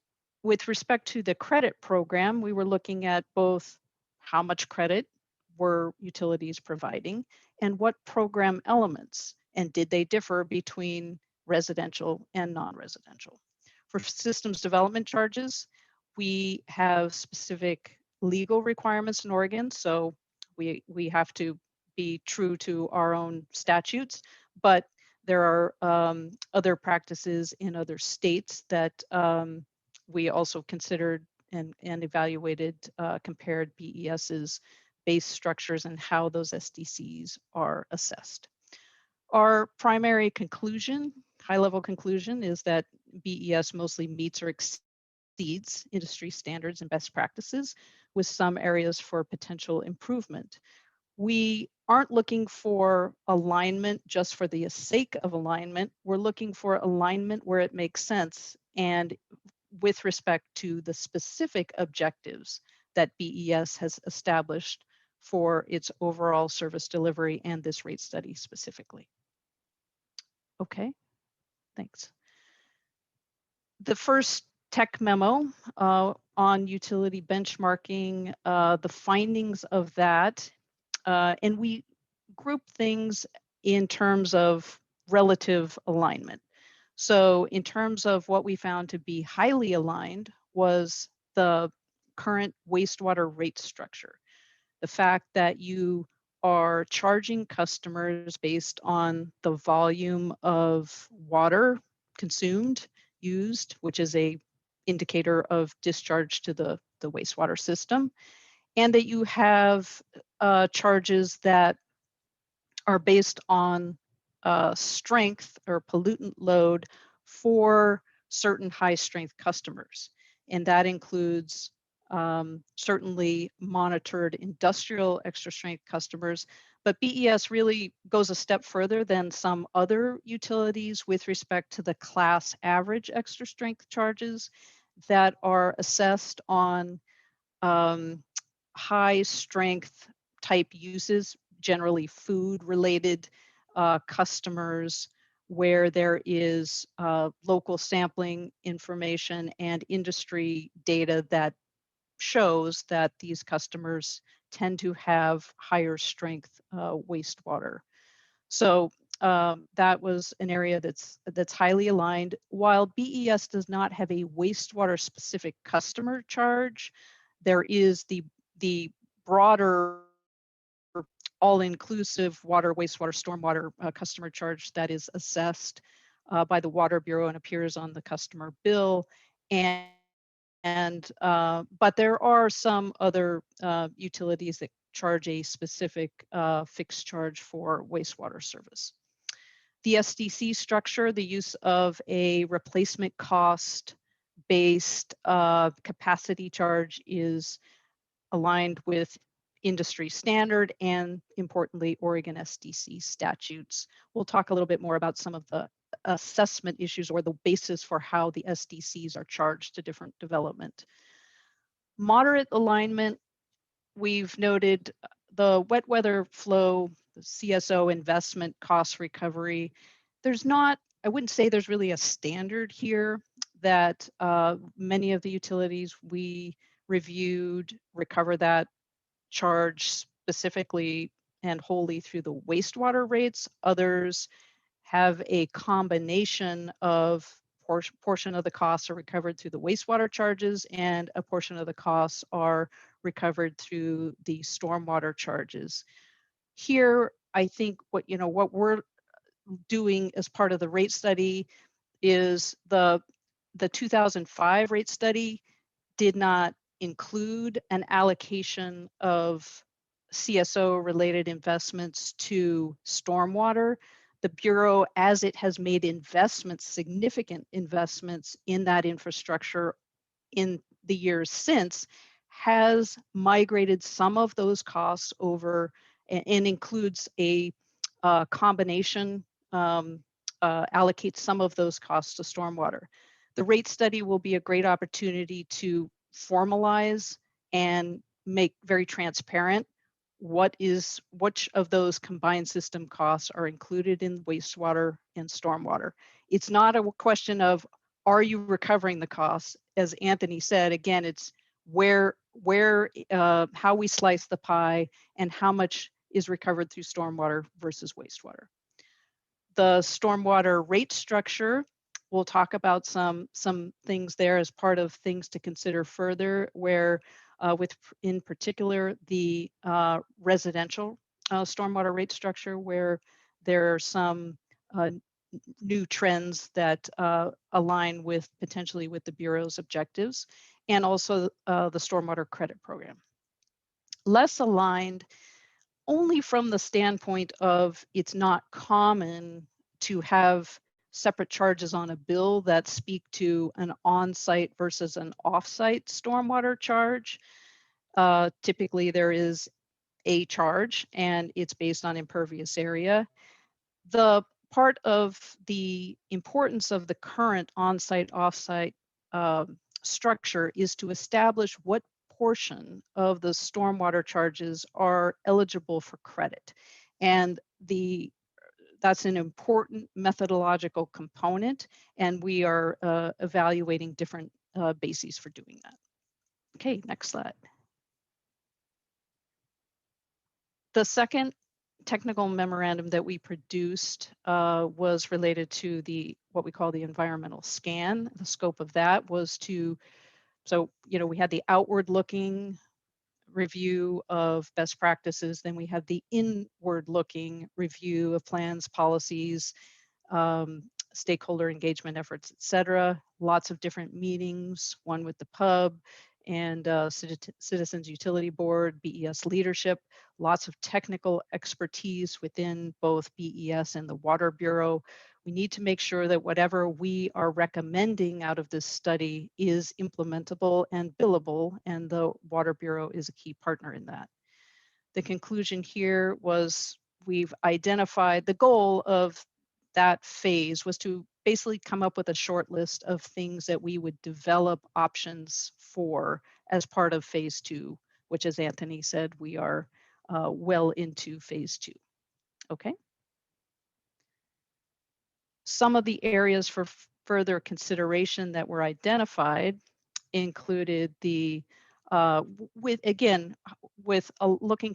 S17: with respect to the credit program, we were looking at both how much credit were utilities providing and what program elements, and did they differ between residential and non-residential. For systems development charges, we have specific legal requirements in Oregon, so we have to be true to our own statutes, but there are other practices in other states that we also considered and evaluated, compared BES's base structures and how those SDCs are assessed. Our primary conclusion, high-level conclusion, is that BES mostly meets or exceeds industry standards and best practices, with some areas for potential improvement. We aren't looking for alignment just for the sake of alignment. We're looking for alignment where it makes sense and with respect to the specific objectives that BES has established for its overall service delivery and this rate study specifically. Okay, thanks. The first tech memo on utility benchmarking, the findings of that, and we group things in terms of relative alignment. So in terms of what we found to be highly aligned was the current wastewater rate structure. The fact that you are charging customers based on the volume of water consumed, used, which is a indicator of discharge to the wastewater system, and that you have charges that are based on strength or pollutant load for certain high strength customers. And that includes certainly monitored industrial extra strength customers, but BES really goes a step further than some other utilities with respect to the class average extra strength charges that are assessed on high strength type uses, generally food related customers, where there is local sampling information and industry data that shows that these customers tend to have higher strength wastewater. So that was an area that's highly aligned. While BES does not have a wastewater specific customer charge, there is the broader all-inclusive water, wastewater, stormwater customer charge that is assessed by the Water Bureau and appears on the customer bill. But there are some other utilities that charge a specific fixed charge for wastewater service. The SDC structure, the use of a replacement cost based capacity charge, is aligned with industry standard and, importantly, Oregon SDC statutes. We'll talk a little bit more about some of the assessment issues or the basis for how the SDCs are charged to different development. Moderate alignment, we've noted the wet weather flow, the CSO investment cost recovery. There's not, I wouldn't say there's really a standard here that many of the utilities we reviewed recover that charge specifically and wholly through the wastewater rates. Others have a combination of portion of the costs are recovered through the wastewater charges and a portion of the costs are recovered through the stormwater charges. Here, I think what we're doing as part of the rate study is the 2005 rate study did not include an allocation of CSO related investments to stormwater. The Bureau, as it has made investments, significant investments in that infrastructure in the years since, has migrated some of those costs over and includes a combination, allocates some of those costs to stormwater. The rate study will be a great opportunity to formalize and make very transparent which of those combined system costs are included in wastewater and stormwater. it's not a question of, are you recovering the costs? As Anthony said, again, it's how we slice the pie and how much is recovered through stormwater versus wastewater. The stormwater rate structure, we'll talk about some things there as part of things to consider further, where in particular the residential stormwater rate structure, where there are some new trends that align with potentially with the Bureau's objectives, and also the stormwater credit program. Less aligned only from the standpoint of it's not common to have separate charges on a bill that speak to an on-site versus an off-site stormwater charge. Typically there is a charge and it's based on impervious area. The part of the importance of the current on-site, off-site structure is to establish what portion of the stormwater charges are eligible for credit. And that's an important methodological component, and we are evaluating different bases for doing that. Okay, next slide. The second technical memorandum that we produced was related to what we call the environmental scan. The scope of that was we had the outward looking review of best practices, then we had the inward looking review of plans, policies, stakeholder engagement efforts, etc. Lots of different meetings, one with the pub and Citizens Utility Board, BES leadership, lots of technical expertise within both BES and the Water Bureau. We need to make sure that whatever we are recommending out of this study is implementable and billable, and the Water Bureau is a key partner in that. The conclusion here was we've identified the goal of that phase was to basically come up with a short list of things that we would develop options for as part of phase 2, which, as Anthony said, we are well into phase 2. Okay. Some of the areas for further consideration that were identified included looking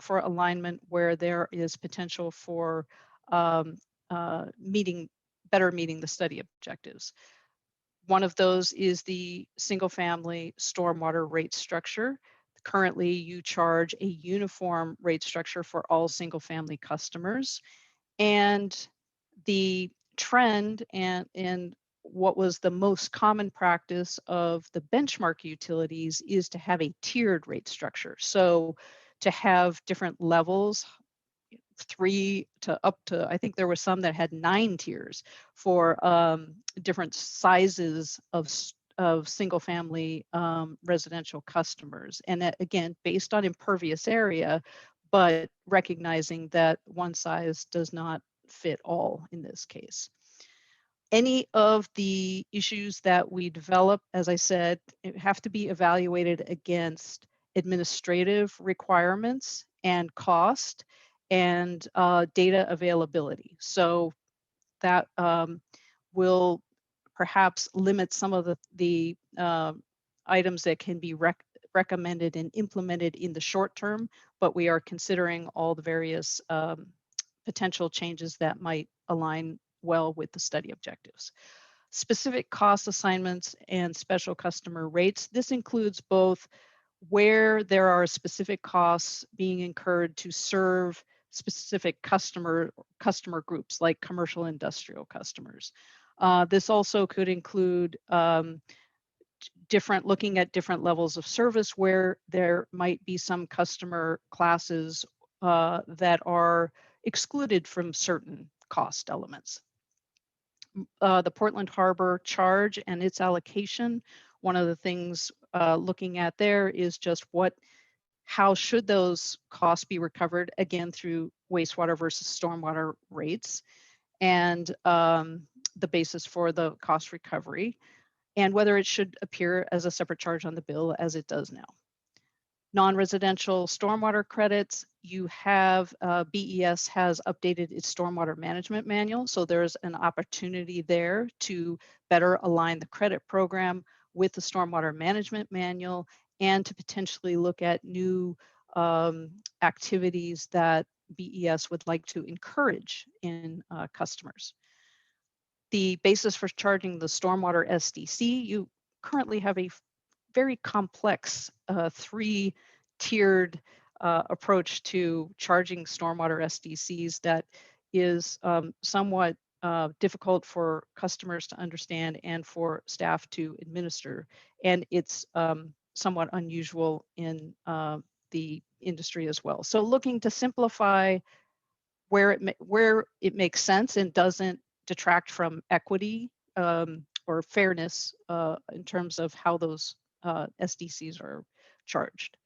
S17: for alignment where there is potential for better meeting the study objectives. One of those is the single family stormwater rate structure. Currently, you charge a uniform rate structure for all single family customers. And the trend and what was the most common practice of the benchmark utilities is to have a tiered rate structure. So to have different levels, 3 to up to, I think there were some that had 9 tiers for different sizes of single family residential customers. And that, again, based on impervious area, but recognizing that one size does not fit all in this case. Any of the issues that we develop, as I said, have to be evaluated against administrative requirements and cost and data availability. So that will perhaps limit some of the items that can be recommended and implemented in the short term, but we are considering all the various potential changes that might align well with the study objectives. Specific cost assignments and special customer rates. This includes both where there are specific costs being incurred to serve specific customer groups like commercial industrial customers. This also could include looking at different levels of service where there might be some customer classes that are excluded from certain cost elements. The Portland Harbor charge and its allocation, one of the things looking at there is just how should those costs be recovered, again, through wastewater versus stormwater rates, and the basis for the cost recovery, and whether it should appear as a separate charge on the bill as it does now. non-residential stormwater credits, you have BES has updated its stormwater management manual. So there's an opportunity there to better align the credit program with the stormwater management manual and to potentially look at new activities that BES would like to encourage in customers. The basis for charging the stormwater SDC, you currently have a very complex three-tiered approach to charging stormwater SDCs that is somewhat difficult for customers to understand and for staff to administer. And it's somewhat unusual in the industry as well. So looking to simplify where it makes sense and doesn't detract from equity or fairness in terms of how those SDCs are charged.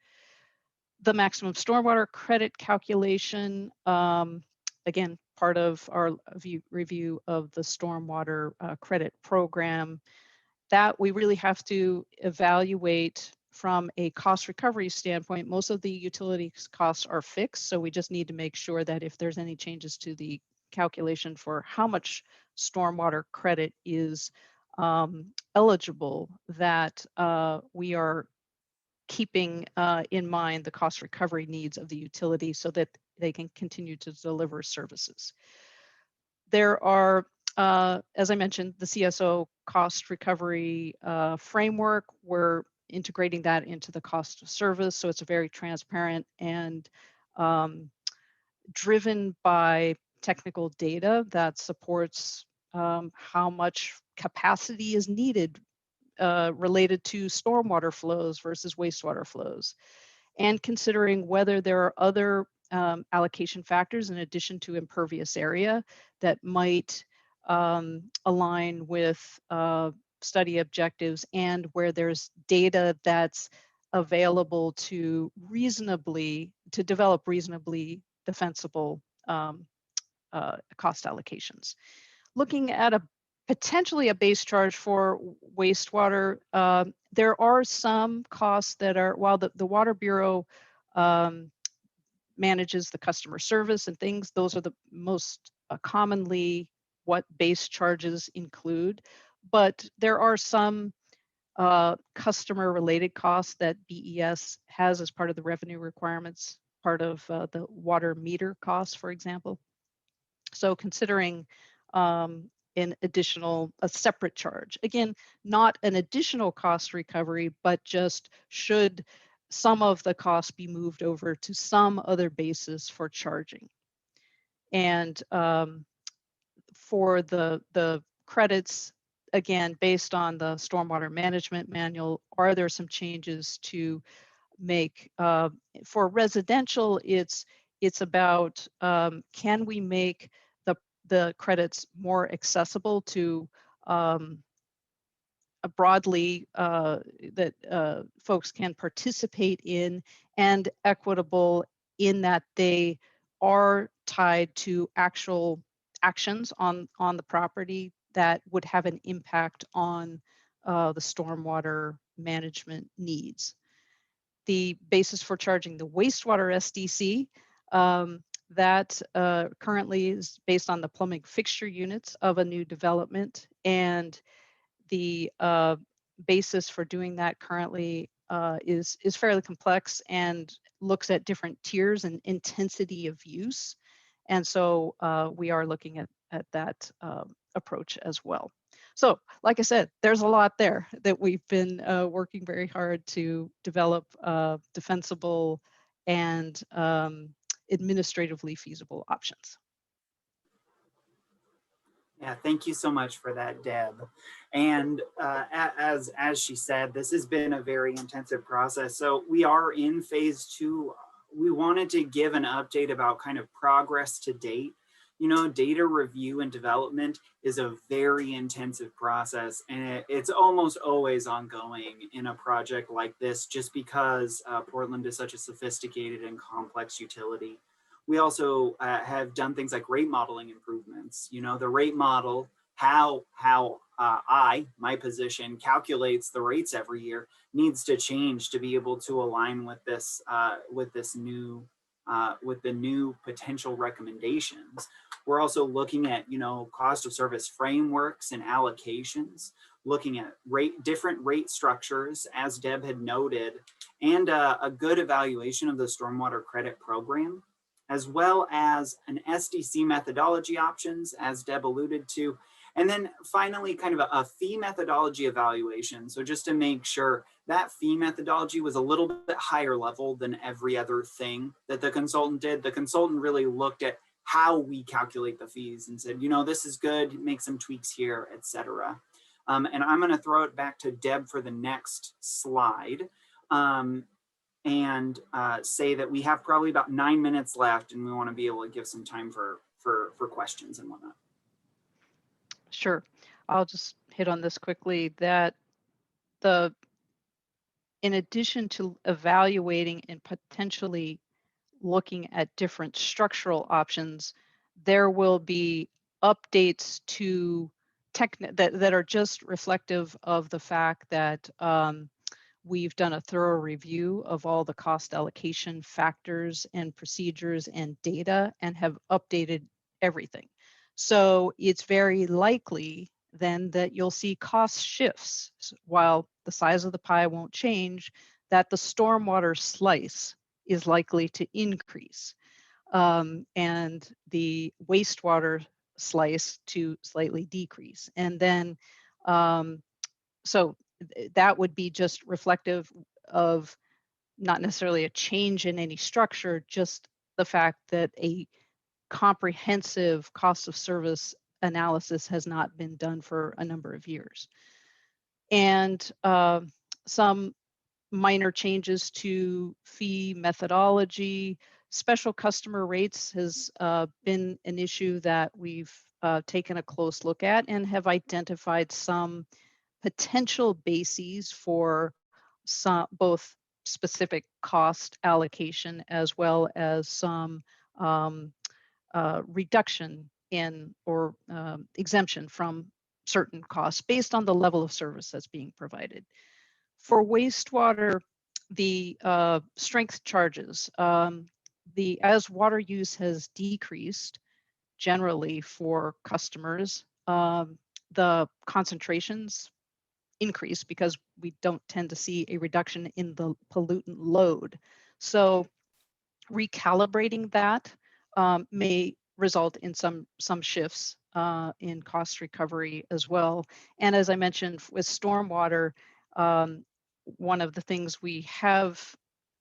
S17: The maximum stormwater credit calculation, again, part of our review of the stormwater credit program, that we really have to evaluate from a cost recovery standpoint. Most of the utilities costs are fixed, so we just need to make sure that if there's any changes to the calculation for how much stormwater credit is eligible, that we are keeping in mind the cost recovery needs of the utility so that they can continue to deliver services. There are, as I mentioned, the CSO cost recovery framework. We're integrating that into the cost of service, so it's very transparent and driven by technical data that supports how much capacity is needed related to stormwater flows versus wastewater flows, and considering whether there are other allocation factors in addition to impervious area that might align with study objectives, and where there's data that's available to develop reasonably defensible cost allocations. Looking at potentially a base charge for wastewater, there are some costs that are, while the Water Bureau manages the customer service and things, those are the most commonly what base charges include. But there are some customer related costs that BES has as part of the revenue requirements, part of the water meter costs, for example. So considering a separate charge. Again, not an additional cost recovery, but just should some of the costs be moved over to some other basis for charging. And for the credits, again, based on the stormwater management manual, are there some changes to make? For residential, it's about can we make the credits more accessible to broadly that folks can participate in, and equitable in that they are tied to actual actions on the property that would have an impact on the stormwater management needs. The basis for charging the wastewater SDC, that currently is based on the plumbing fixture units of a new development, and the basis for doing that currently is fairly complex and looks at different tiers and intensity of use. And so we are looking at that approach as well. So like I said, there's a lot there that we've been working very hard to develop defensible and administratively feasible options.
S16: Yeah, thank you so much for that, Deb. And as she said, this has been a very intensive process. So we are in phase 2. We wanted to give an update about kind of progress to date. You know, data review and development is a very intensive process, and it's almost always ongoing in a project like this, just because Portland is such a sophisticated and complex utility. We also have done things like rate modeling improvements. You know, the rate model, how my position, calculates the rates every year, needs to change to be able to align with this new with the new potential recommendations. We're also looking at, cost of service frameworks and allocations, looking at different rate structures, as Deb had noted, and a good evaluation of the stormwater credit program, as well as an SDC methodology options, as Deb alluded to. And then finally, kind of a fee methodology evaluation. So just to make sure that fee methodology was a little bit higher level than every other thing that the consultant did. The consultant really looked at how we calculate the fees and said, this is good, make some tweaks here, etc. And I'm going to throw it back to Deb for the next slide. And say that we have probably about 9 minutes left, and we want to be able to give some time for questions and whatnot.
S17: Sure. I'll just hit on this quickly, that in addition to evaluating and potentially looking at different structural options, there will be updates to that are just reflective of the fact that we've done a thorough review of all the cost allocation factors and procedures and data and have updated everything. So it's very likely then that you'll see cost shifts. While the size of the pie won't change, that the stormwater slice is likely to increase, and the wastewater slice to slightly decrease. And then, so that would be just reflective of not necessarily a change in any structure, just the fact that a comprehensive cost of service analysis has not been done for a number of years. And some minor changes to fee methodology. Special customer rates has been an issue that we've taken a close look at and have identified some potential bases for both specific cost allocation as well as some reduction in or exemption from certain costs based on the level of service that's being provided. For wastewater, the strength charges, as water use has decreased generally for customers, the concentrations increase because we don't tend to see a reduction in the pollutant load. So recalibrating that may result in some shifts in cost recovery as well. And as I mentioned with stormwater, one of the things we have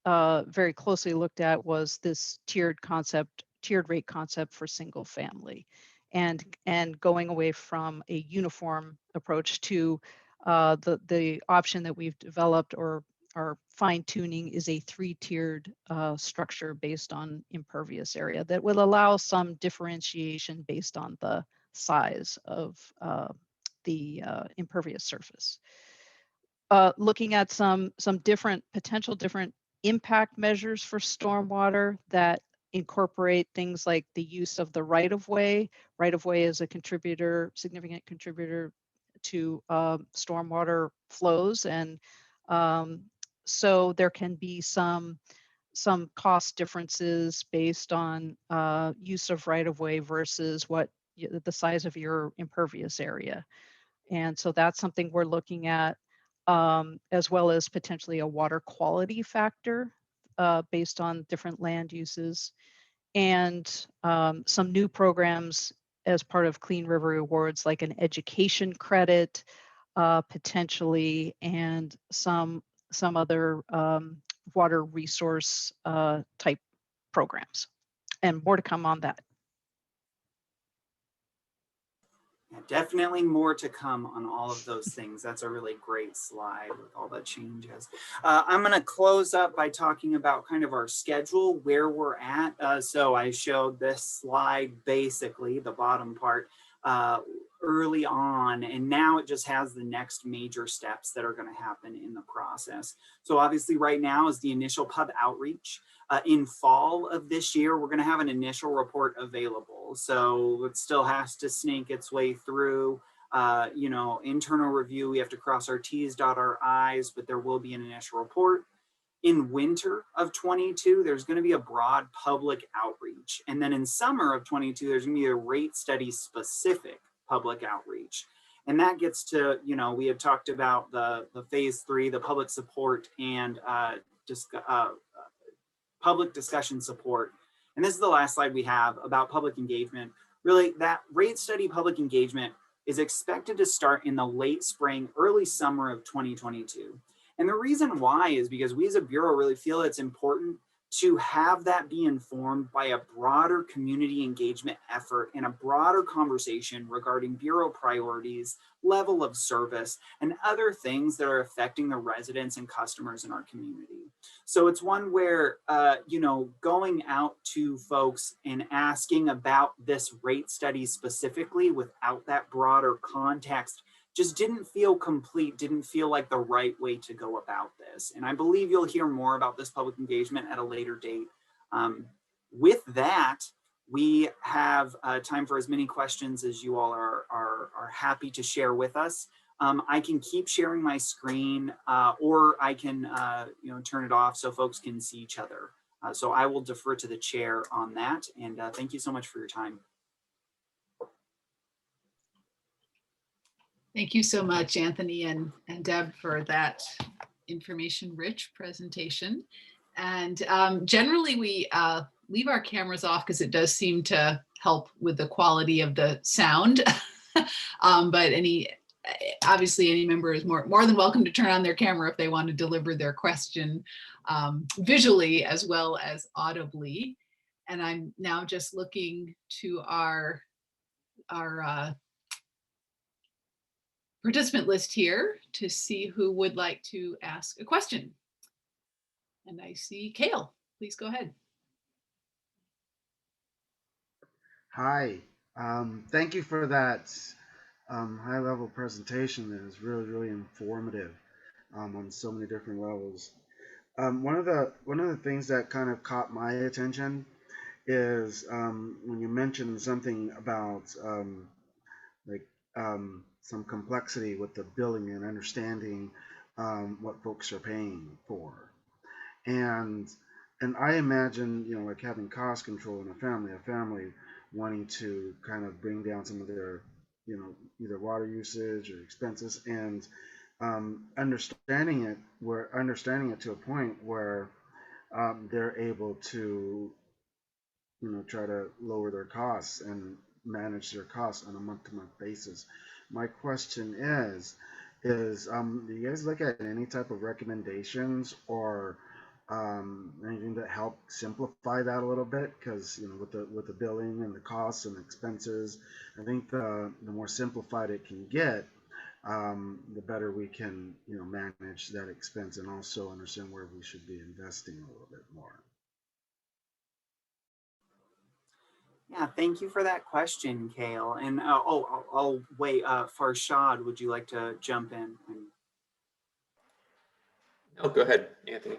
S17: very closely looked at was this tiered rate concept for single family, and going away from a uniform approach to the option that we've developed or are fine tuning is a 3-tiered structure based on impervious area that will allow some differentiation based on the size of the impervious surface. Looking at some potential different impact measures for stormwater that incorporate things like the use of the right-of-way. Right-of-way is a significant contributor to stormwater flows, and so there can be some cost differences based on use of right-of-way versus the size of your impervious area. And so that's something we're looking at, as well as potentially a water quality factor based on different land uses, and some new programs as part of Clean River Awards, like an education credit potentially, and some other water resource type programs, and more to come on that.
S16: Yeah, definitely more to come on all of those things. That's a really great slide with all the changes. I'm going to close up by talking about kind of our schedule, where we're at. So I showed this slide, basically the bottom part, early on, and now it just has the next major steps that are going to happen in the process. So obviously right now is the initial pub outreach. In fall of this year, we're going to have an initial report available. So it still has to snake its way through you know, internal review. We have to cross our T's, dot our I's, but there will be an initial report. In winter of 22, there's going to be a broad public outreach. And then in summer of 22, there's going to be a rate study specific public outreach. And that gets to, you know, we had talked about the phase 3, the public support and public discussion support. And this is the last slide we have about public engagement. Really, that rate study public engagement is expected to start in the late spring, early summer of 2022. And the reason why is because we as a Bureau really feel it's important to have that be informed by a broader community engagement effort and a broader conversation regarding Bureau priorities, level of service, and other things that are affecting the residents and customers in our community. So it's one where, you know, going out to folks and asking about this rate study specifically without that broader context just didn't feel complete, didn't feel like the right way to go about this. And I believe you'll hear more about this public engagement at a later date. With that, we have time for as many questions as you all are happy to share with us. I can keep sharing my screen or I can you know, turn it off so folks can see each other. So I will defer to the chair on that. And thank you so much for your time.
S1: Thank you so much, Anthony and Deb, for that information-rich presentation. And generally, we leave our cameras off because it does seem to help with the quality of the sound. But obviously, any member is more than welcome to turn on their camera if they want to deliver their question visually as well as audibly. And I'm now just looking to our participant list here to see who would like to ask a question. And I see Kale, please go ahead.
S8: Hi, thank you for that high-level presentation. That is really, really informative on so many different levels. One of the things that kind of caught my attention is when you mentioned something about some complexity with the billing and understanding what folks are paying for, and I imagine, you know, like having cost control in a family wanting to kind of bring down some of their, you know, either water usage or expenses, and understanding it to a point where they're able to, you know, try to lower their costs and manage their costs on a month-to-month basis. My question is do you guys look at any type of recommendations or anything that help simplify that a little bit? Because, you know, with the billing and the costs and expenses, I think the more simplified it can get, the better we can, you know, manage that expense and also understand where we should be investing a little bit more.
S16: Yeah, thank you for that question, Kale. And I'll wait. Farshad, would you like to jump in?
S15: No, go ahead, Anthony.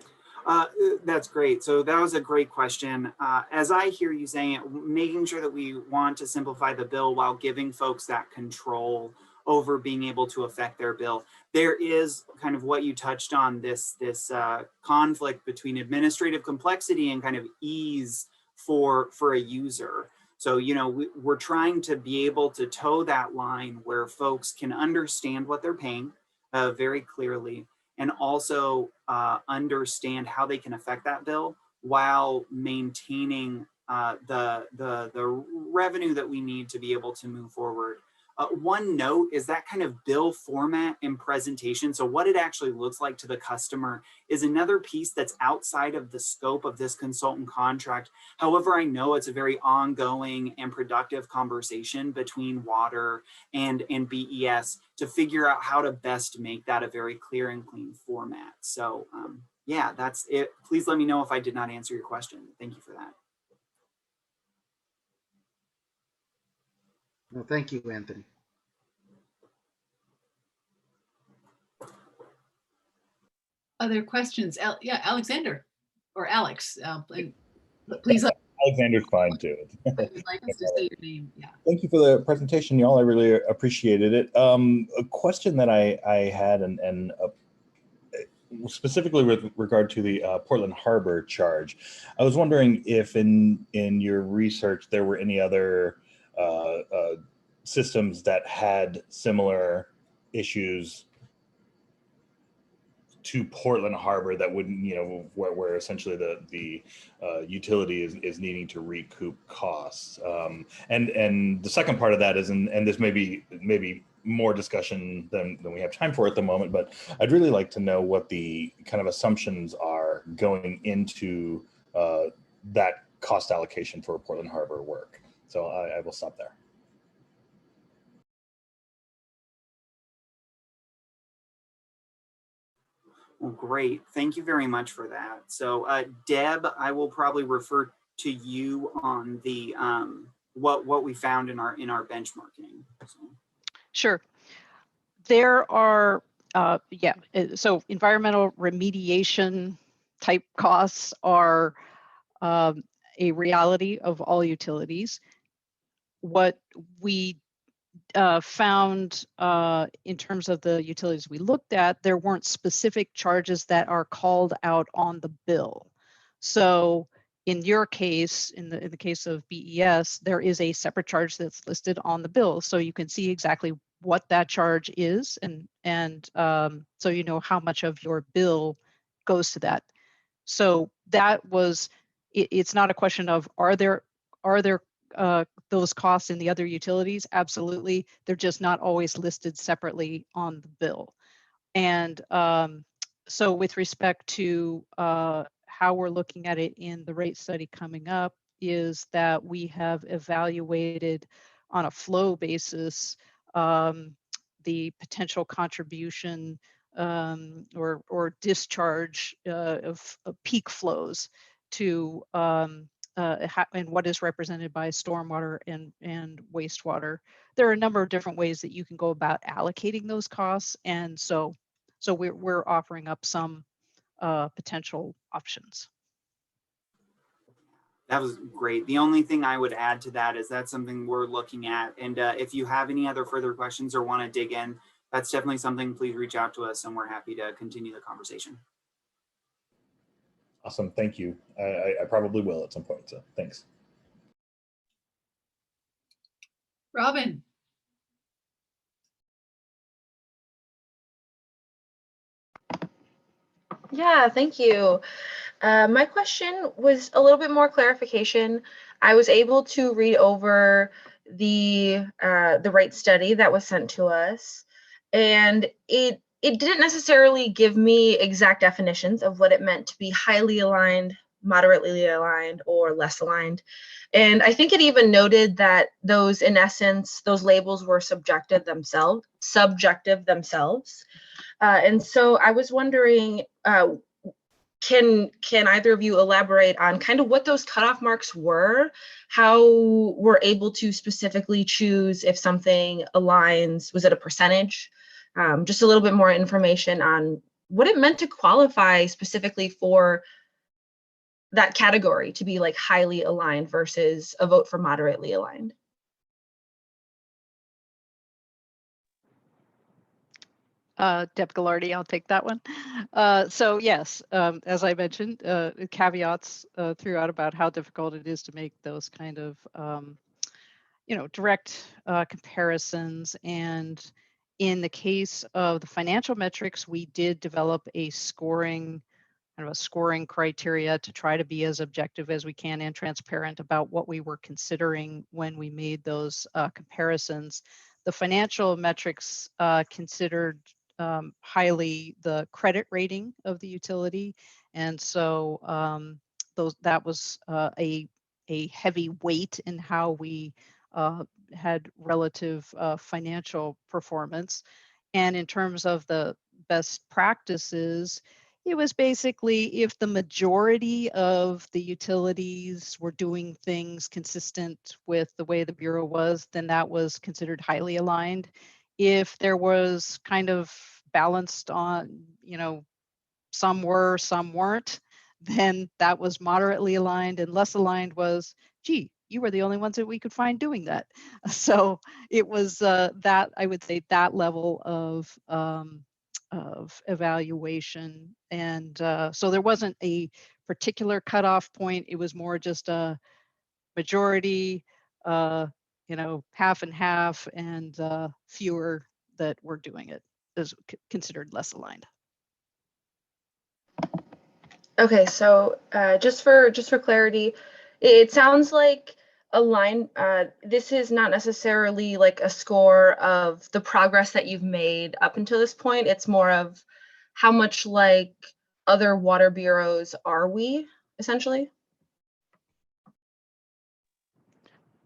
S16: That's great. So that was a great question. As I hear you saying it, making sure that we want to simplify the bill while giving folks that control over being able to affect their bill. There is kind of what you touched on, this conflict between administrative complexity and kind of ease for a user. So, you know, we're trying to be able to toe that line where folks can understand what they're paying very clearly, and also understand how they can affect that bill while maintaining the revenue that we need to be able to move forward. One note is that kind of bill format and presentation. So what it actually looks like to the customer is another piece that's outside of the scope of this consultant contract. However, I know it's a very ongoing and productive conversation between Water and BES to figure out how to best make that a very clear and clean format. So yeah, that's it. Please let me know if I did not answer your question. Thank you for that.
S8: Well, thank you, Anthony.
S1: Other questions? Yeah, Alexander or Alex, please.
S11: Alexander's fine too.
S1: But you'd like us to say your name, yeah.
S11: Thank you for the presentation, y'all. I really appreciated it. A question that I had, and specifically with regard to the Portland Harbor charge, I was wondering if in your research there were any other systems that had similar issues to Portland Harbor that wouldn't, where essentially the utility is needing to recoup costs. And the second part of that is, and this may be more discussion than we have time for at the moment, but I'd really like to know what the kind of assumptions are going into that cost allocation for Portland Harbor work. So I will stop there.
S16: Well, great. Thank you very much for that. So Deb, I will probably refer to you on the what we found in our benchmarking. So.
S17: Sure. There are, so environmental remediation type costs are a reality of all utilities. What we found in terms of the utilities we looked at, there weren't specific charges that are called out on the bill. So in your case, in the case of BES, there is a separate charge that's listed on the bill, so you can see exactly what that charge is, and so you know how much of your bill goes to that. So that was, it's not a question of are there those costs in the other utilities? Absolutely. They're just not always listed separately on the bill. And so with respect to how we're looking at it in the rate study coming up is that we have evaluated on a flow basis the potential contribution or discharge of peak flows to and what is represented by stormwater and wastewater. There are a number of different ways that you can go about allocating those costs, and so we're offering up some potential options.
S16: That was great. The only thing I would add to that is that's something we're looking at, and if you have any other further questions or want to dig in, that's definitely something. Please reach out to us, and we're happy to continue the conversation.
S11: Awesome, thank you. I probably will at some point, so thanks.
S1: Robin.
S9: Yeah, thank you. My question was a little bit more clarification. I was able to read over the rate study that was sent to us, and it didn't necessarily give me exact definitions of what it meant to be highly aligned, moderately aligned, or less aligned. And I think it even noted that those, in essence, those labels were subjective themselves. And so I was wondering, can either of you elaborate on kind of what those cutoff marks were, how we're able to specifically choose if something aligns? Was it a percentage? Just a little bit more information on what it meant to qualify specifically for that category to be like highly aligned versus a vote for moderately aligned.
S17: Deb Ghilardi, I'll take that one. So yes, as I mentioned, caveats throughout about how difficult it is to make those kind of, direct comparisons. And in the case of the financial metrics, we did develop a scoring criteria to try to be as objective as we can and transparent about what we were considering when we made those comparisons. The financial metrics considered highly the credit rating of the utility, and so that was a heavy weight in how we had relative financial performance. And in terms of the best practices, it was basically if the majority of the utilities were doing things consistent with the way the Bureau was, then that was considered highly aligned. If there was kind of balanced on, some were, some weren't, then that was moderately aligned, and less aligned was, gee, you were the only ones that we could find doing that. So it was that, I would say, that level of evaluation. And so there wasn't a particular cutoff point. It was more just a majority, half and half, and fewer that were doing it is considered less aligned.
S9: Okay, so just for clarity, it sounds like this is not necessarily like a score of the progress that you've made up until this point. It's more of how much like other water bureaus are we, essentially?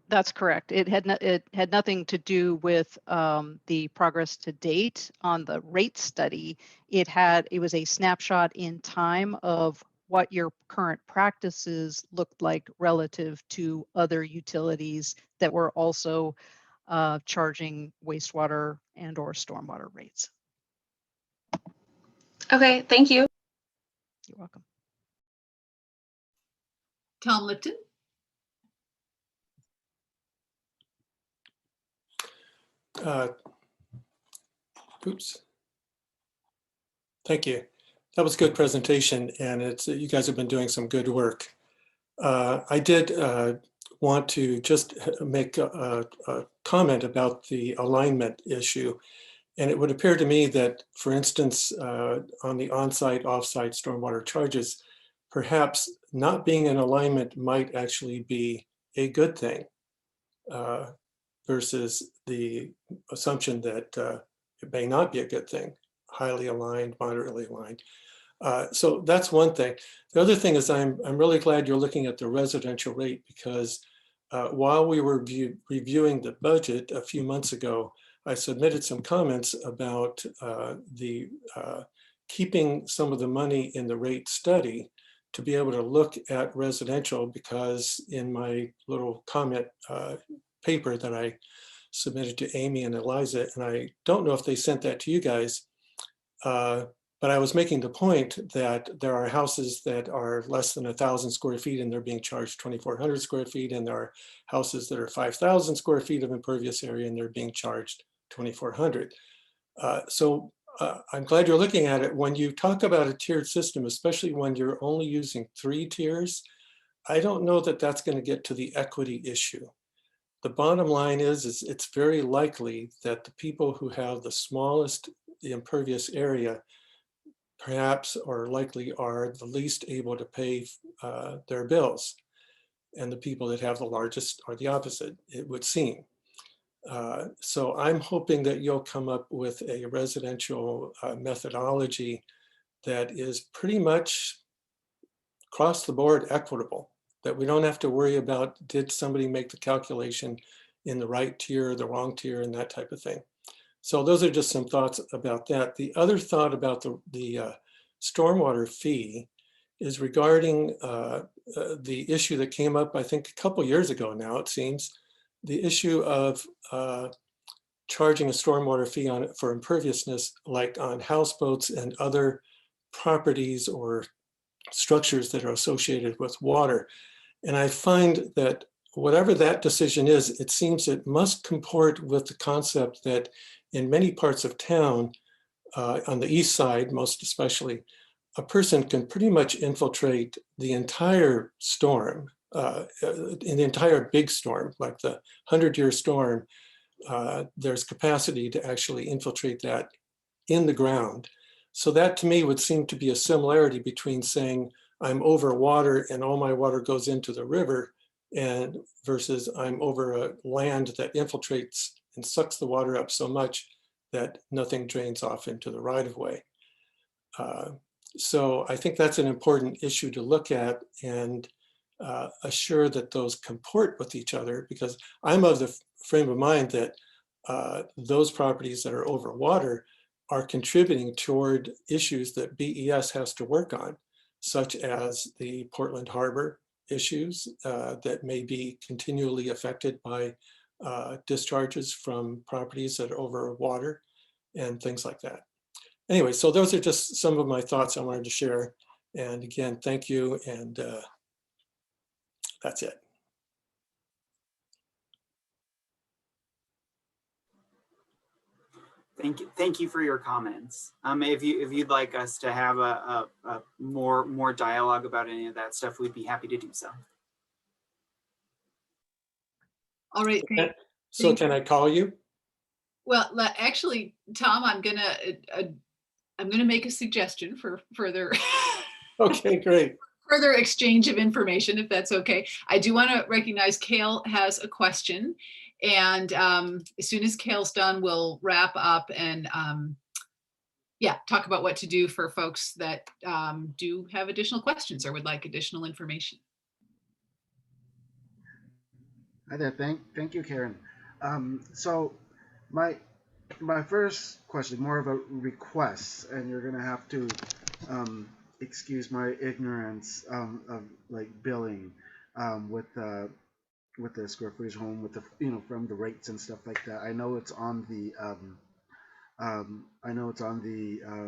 S17: That's correct. It had nothing to do with the progress to date on the rate study. It was a snapshot in time of what your current practices looked like relative to other utilities that were also charging wastewater and or stormwater rates.
S9: Okay, thank you.
S17: You're welcome.
S1: Tom Lipton.
S4: Oops. Thank you. That was a good presentation, and you guys have been doing some good work. I did want to just make a comment about the alignment issue. And it would appear to me that, for instance, on the on-site, off-site stormwater charges, perhaps not being in alignment might actually be a good thing versus the assumption that it may not be a good thing, highly aligned, moderately aligned. So that's one thing. The other thing is I'm really glad you're looking at the residential rate, because while we were reviewing the budget a few months ago, I submitted some comments about keeping some of the money in the rate study to be able to look at residential, because in my little comment paper that I submitted to Amy and Eliza, and I don't know if they sent that to you guys, but I was making the point that there are houses that are less than 1,000 square feet and they're being charged 2,400 square feet, and there are houses that are 5,000 square feet of impervious area and they're being charged 2,400. So I'm glad you're looking at it. When you talk about a tiered system, especially when you're only using 3 tiers, I don't know that that's going to get to the equity issue. The bottom line is it's very likely that the people who have the smallest impervious area perhaps or likely are the least able to pay their bills. And the people that have the largest are the opposite, it would seem. So I'm hoping that you'll come up with a residential methodology that is pretty much across the board equitable, that we don't have to worry about, did somebody make the calculation in the right tier or the wrong tier and that type of thing. So those are just some thoughts about that. The other thought about the stormwater fee is regarding the issue that came up, I think, a couple years ago now, it seems, the issue of charging a stormwater fee for imperviousness, like on houseboats and other properties or structures that are associated with water. And I find that whatever that decision is, it seems it must comport with the concept that in many parts of town, on the east side most especially, a person can pretty much infiltrate the entire storm, in the entire big storm, like the 100-year storm. There's capacity to actually infiltrate that in the ground. So that to me would seem to be a similarity between saying I'm over water and all my water goes into the river, and versus I'm over a land that infiltrates and sucks the water up so much that nothing drains off into the right-of-way. So I think that's an important issue to look at and assure that those comport with each other, because I'm of the frame of mind that those properties that are over water are contributing toward issues that BES has to work on, such as the Portland Harbor issues that may be continually affected by discharges from properties that are over water and things like that. Anyway, so those are just some of my thoughts I wanted to share. And again, thank you. And that's it.
S16: Thank you for your comments. If you'd like us to have a more dialogue about any of that stuff, we'd be happy to do so.
S1: All right.
S4: So can I call you?
S1: Well, actually, Tom, I'm gonna make a suggestion for further
S4: Okay, great.
S1: further exchange of information, if that's okay. I do want to recognize Kale has a question, and as soon as Kale's done, we'll wrap up and yeah, talk about what to do for folks that do have additional questions or would like additional information.
S8: Hi there. Thank you, Karen. So my first question, more of a request, and you're gonna have to excuse my ignorance of like billing with the square footage home, with the from the rates and stuff like that. I know it's on the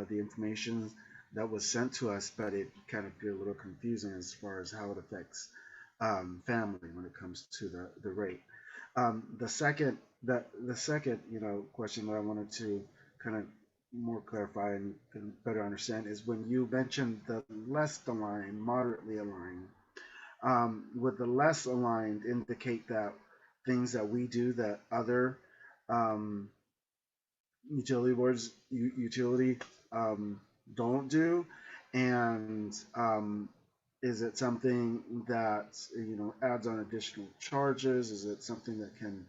S8: the information that was sent to us, but it kind of get a little confusing as far as how it affects family when it comes to the rate. The second question that I wanted to kind of more clarify and better understand is when you mentioned the less aligned, moderately aligned. Would the less aligned indicate that things that we do that other utility boards don't do, and is it something that adds on additional charges? Is it something that can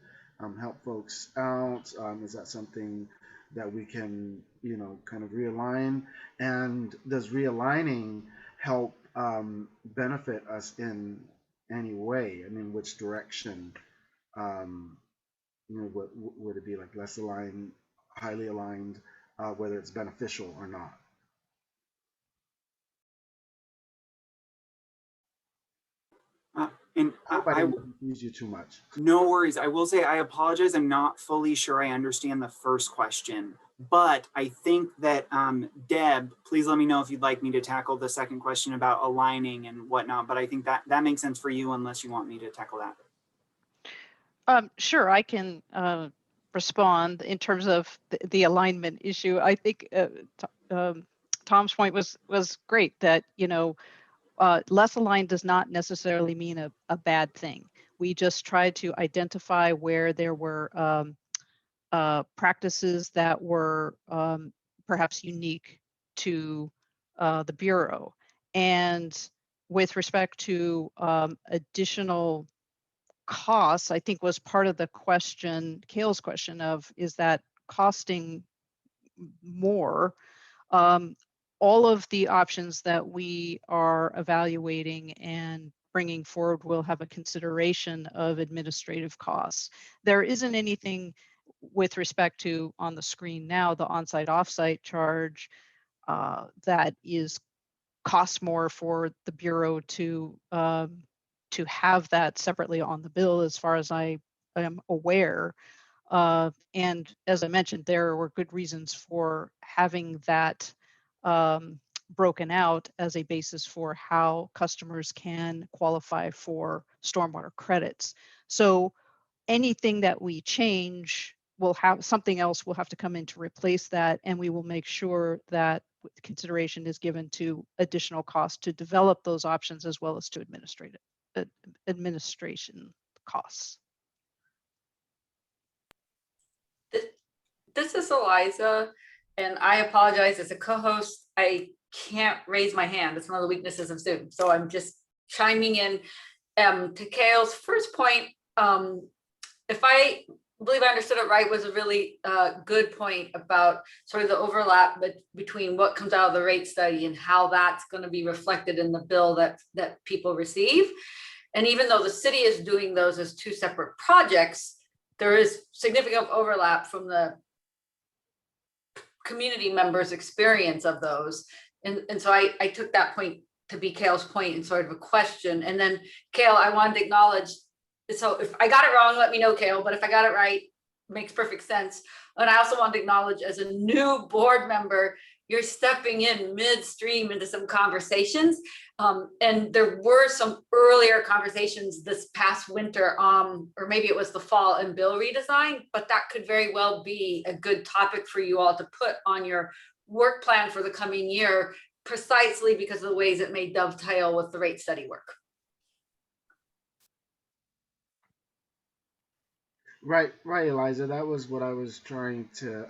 S8: help folks out? Is that something that we can kind of realign? And does realigning help benefit us in any way? I mean, which direction would it be, like less aligned, highly aligned, whether it's beneficial or not?
S16: And
S8: I hope I didn't confuse you too much.
S16: No worries. I will say I apologize. I'm not fully sure I understand the first question, but I think that Deb, please let me know if you'd like me to tackle the second question about aligning and whatnot. But I think that makes sense for you, unless you want me to tackle that.
S17: Sure, I can respond in terms of the alignment issue. I think Tom's point was great, that less aligned does not necessarily mean a bad thing. We just tried to identify where there were practices that were perhaps unique to the Bureau. And with respect to additional costs, I think was part of the question, Kale's question of, is that costing more? All of the options that we are evaluating and bringing forward will have a consideration of administrative costs. There isn't anything with respect to, on the screen now, the on-site offsite charge that costs more for the Bureau to have that separately on the bill, as far as I am aware. And as I mentioned, there were good reasons for having that broken out as a basis for how customers can qualify for stormwater credits. So anything that we change will have something else will have to come in to replace that, and we will make sure that consideration is given to additional costs to develop those options, as well as to administration costs.
S12: This is Eliza, and I apologize as a co-host. I can't raise my hand. It's one of the weaknesses of Zoom. So I'm just chiming in to Kale's first point. If I believe I understood it right, was a really good point about sort of the overlap between what comes out of the rate study and how that's going to be reflected in the bill that people receive. And even though the city is doing those as two separate projects, there is significant overlap from the community members' experience of those. And so I took that point to be Kale's point and sort of a question. And then Kale, I wanted to acknowledge, so if I got it wrong, let me know, Kale, but if I got it right, it makes perfect sense. And I also want to acknowledge, as a new board member, you're stepping in midstream into some conversations. And there were some earlier conversations this past winter, or maybe it was the fall, in bill redesign, but that could very well be a good topic for you all to put on your work plan for the coming year, precisely because of the ways it may dovetail with the rate study work.
S8: Right, Eliza. That was what I was trying to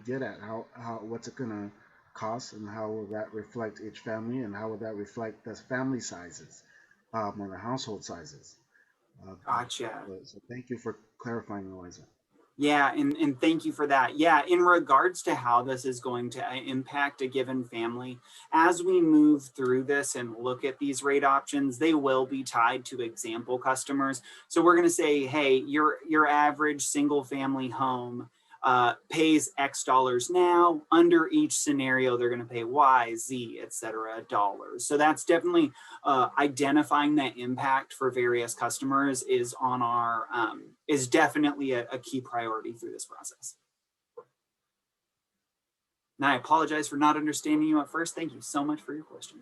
S8: get at. How what's it gonna cost, and how will that reflect each family, and how will that reflect the family sizes, or the household sizes?
S16: Gotcha.
S8: So thank you for clarifying, Eliza.
S16: Yeah, and thank you for that. Yeah, in regards to how this is going to impact a given family, as we move through this and look at these rate options, they will be tied to example customers. So we're going to say, hey, your average single family home pays X dollars now. Under each scenario, they're going to pay Y, Z, etc. dollars. So that's definitely identifying that impact for various customers is on our is definitely a key priority through this process. And I apologize for not understanding you at first. Thank you so much for your question.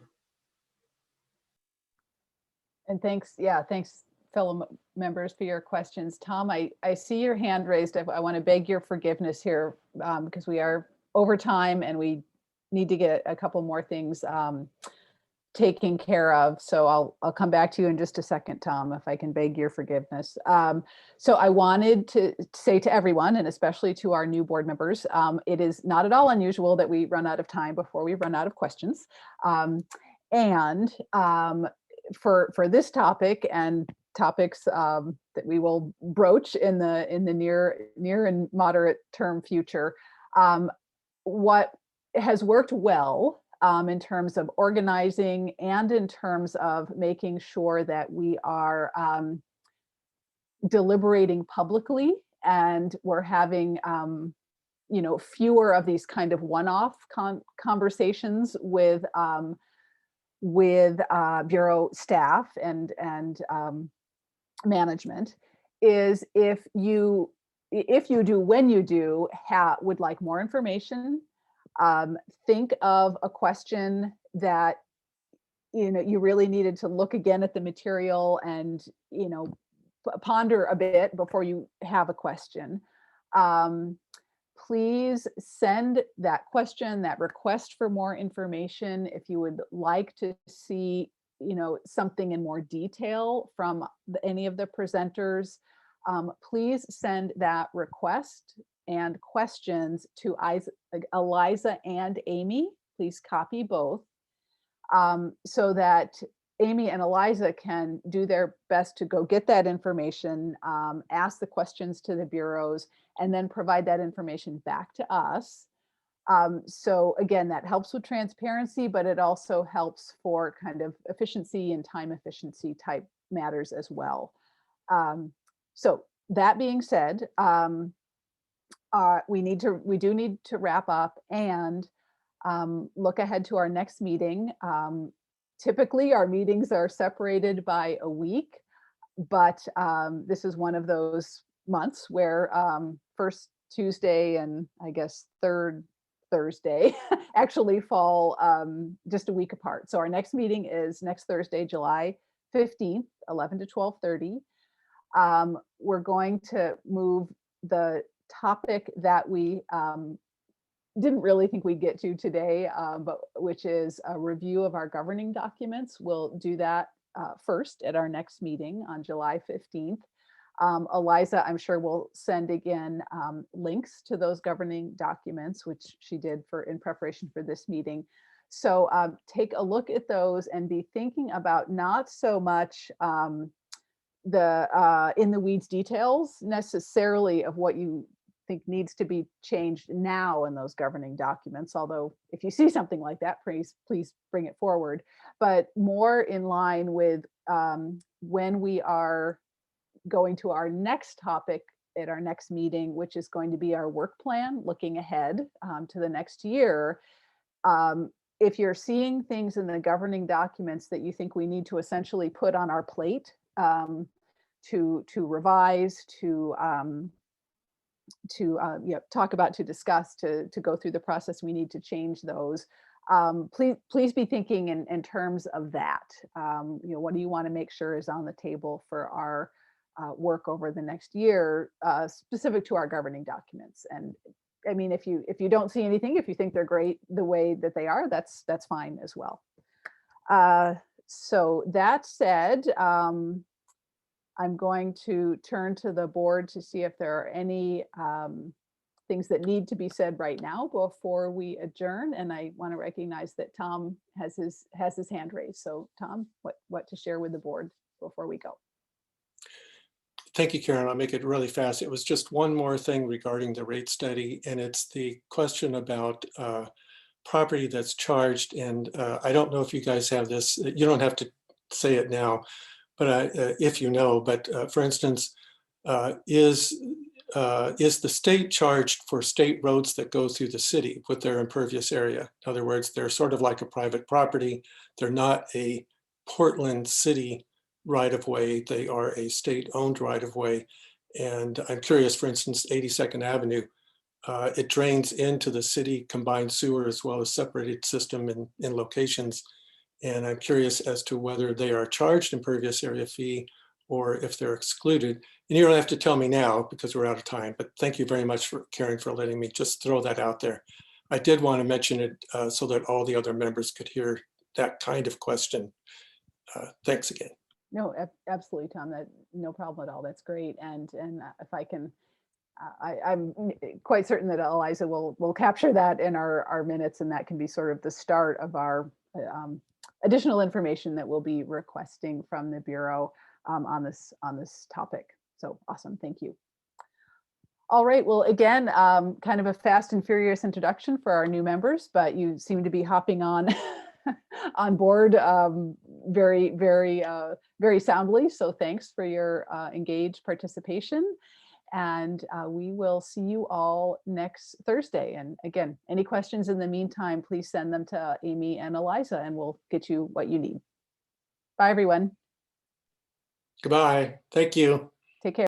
S18: And thanks, thanks fellow members for your questions. Tom, I see your hand raised. I want to beg your forgiveness here because we are over time and we need to get a couple more things taken care of. So I'll come back to you in just a second, Tom, if I can beg your forgiveness. So I wanted to say to everyone, and especially to our new board members, it is not at all unusual that we run out of time before we run out of questions. For this topic and topics that we will broach in the near and moderate term future, what has worked well in terms of organizing and in terms of making sure that we are deliberating publicly, and we're having fewer of these kind of one-off conversations with Bureau staff and management, is if you do, when you do, would like more information, think of a question that you really needed to look again at the material and ponder a bit before you have a question. Please send that question, that request for more information. If you would like to see something in more detail from any of the presenters, please send that request and questions to Eliza and Amy. Please copy both so that Amy and Eliza can do their best to go get that information, ask the questions to the bureaus, and then provide that information back to us. So again, that helps with transparency, but it also helps for kind of efficiency and time efficiency type matters as well. So that being said, we do need to wrap up and look ahead to our next meeting. Typically, our meetings are separated by a week, but this is one of those months where first Tuesday and I guess third Thursday actually fall just a week apart. So our next meeting is next Thursday, July 15th, 11 to 12:30. We're going to move the topic that we didn't really think we'd get to today, but which is a review of our governing documents. We'll do that first at our next meeting on July 15th. Eliza, I'm sure will send again links to those governing documents, which she did in preparation for this meeting. So take a look at those and be thinking about not so much the in the weeds details necessarily of what you think needs to be changed now in those governing documents, although if you see something like that, please bring it forward, but more in line with when we are going to our next topic at our next meeting, which is going to be our work plan, looking ahead to the next year. If you're seeing things in the governing documents that you think we need to essentially put on our plate to revise, to talk about, to discuss, to go through the process, we need to change those. Please be thinking in terms of that. What do you want to make sure is on the table for our work over the next year, specific to our governing documents? And I mean, if you don't see anything, if you think they're great the way that they are, that's fine as well. So that said, I'm going to turn to the board to see if there are any things that need to be said right now before we adjourn. And I want to recognize that Tom has his hand raised. So Tom, what to share with the board before we go?
S4: Thank you, Karen. I'll make it really fast. It was just one more thing regarding the rate study, and it's the question about property that's charged. And I don't know if you guys have this. You don't have to say it now, but if you know. But for instance, is the state charged for state roads that go through the city with their impervious area? In other words, they're sort of like a private property. They're not a Portland city right-of-way, they are a state-owned right-of-way. And I'm curious, for instance, 82nd Avenue, it drains into the city combined sewer as well as separated system in locations. And I'm curious as to whether they are charged impervious area fee or if they're excluded. And you don't have to tell me now because we're out of time, but thank you very much for Karen for letting me just throw that out there. I did want to mention it so that all the other members could hear that kind of question. Thanks again.
S18: No, absolutely, Tom. No problem at all. That's great. And if I can, I'm quite certain that Eliza will capture that in our minutes, and that can be sort of the start of our additional information that we'll be requesting from the Bureau on this topic. So awesome. Thank you. All right. Well, again, kind of a fast and furious introduction for our new members, but you seem to be hopping on board very, very, very soundly. So thanks for your engaged participation. And we will see you all next Thursday. And again, any questions in the meantime, please send them to Amy and Eliza, and we'll get you what you need. Bye, everyone.
S4: Goodbye. Thank you.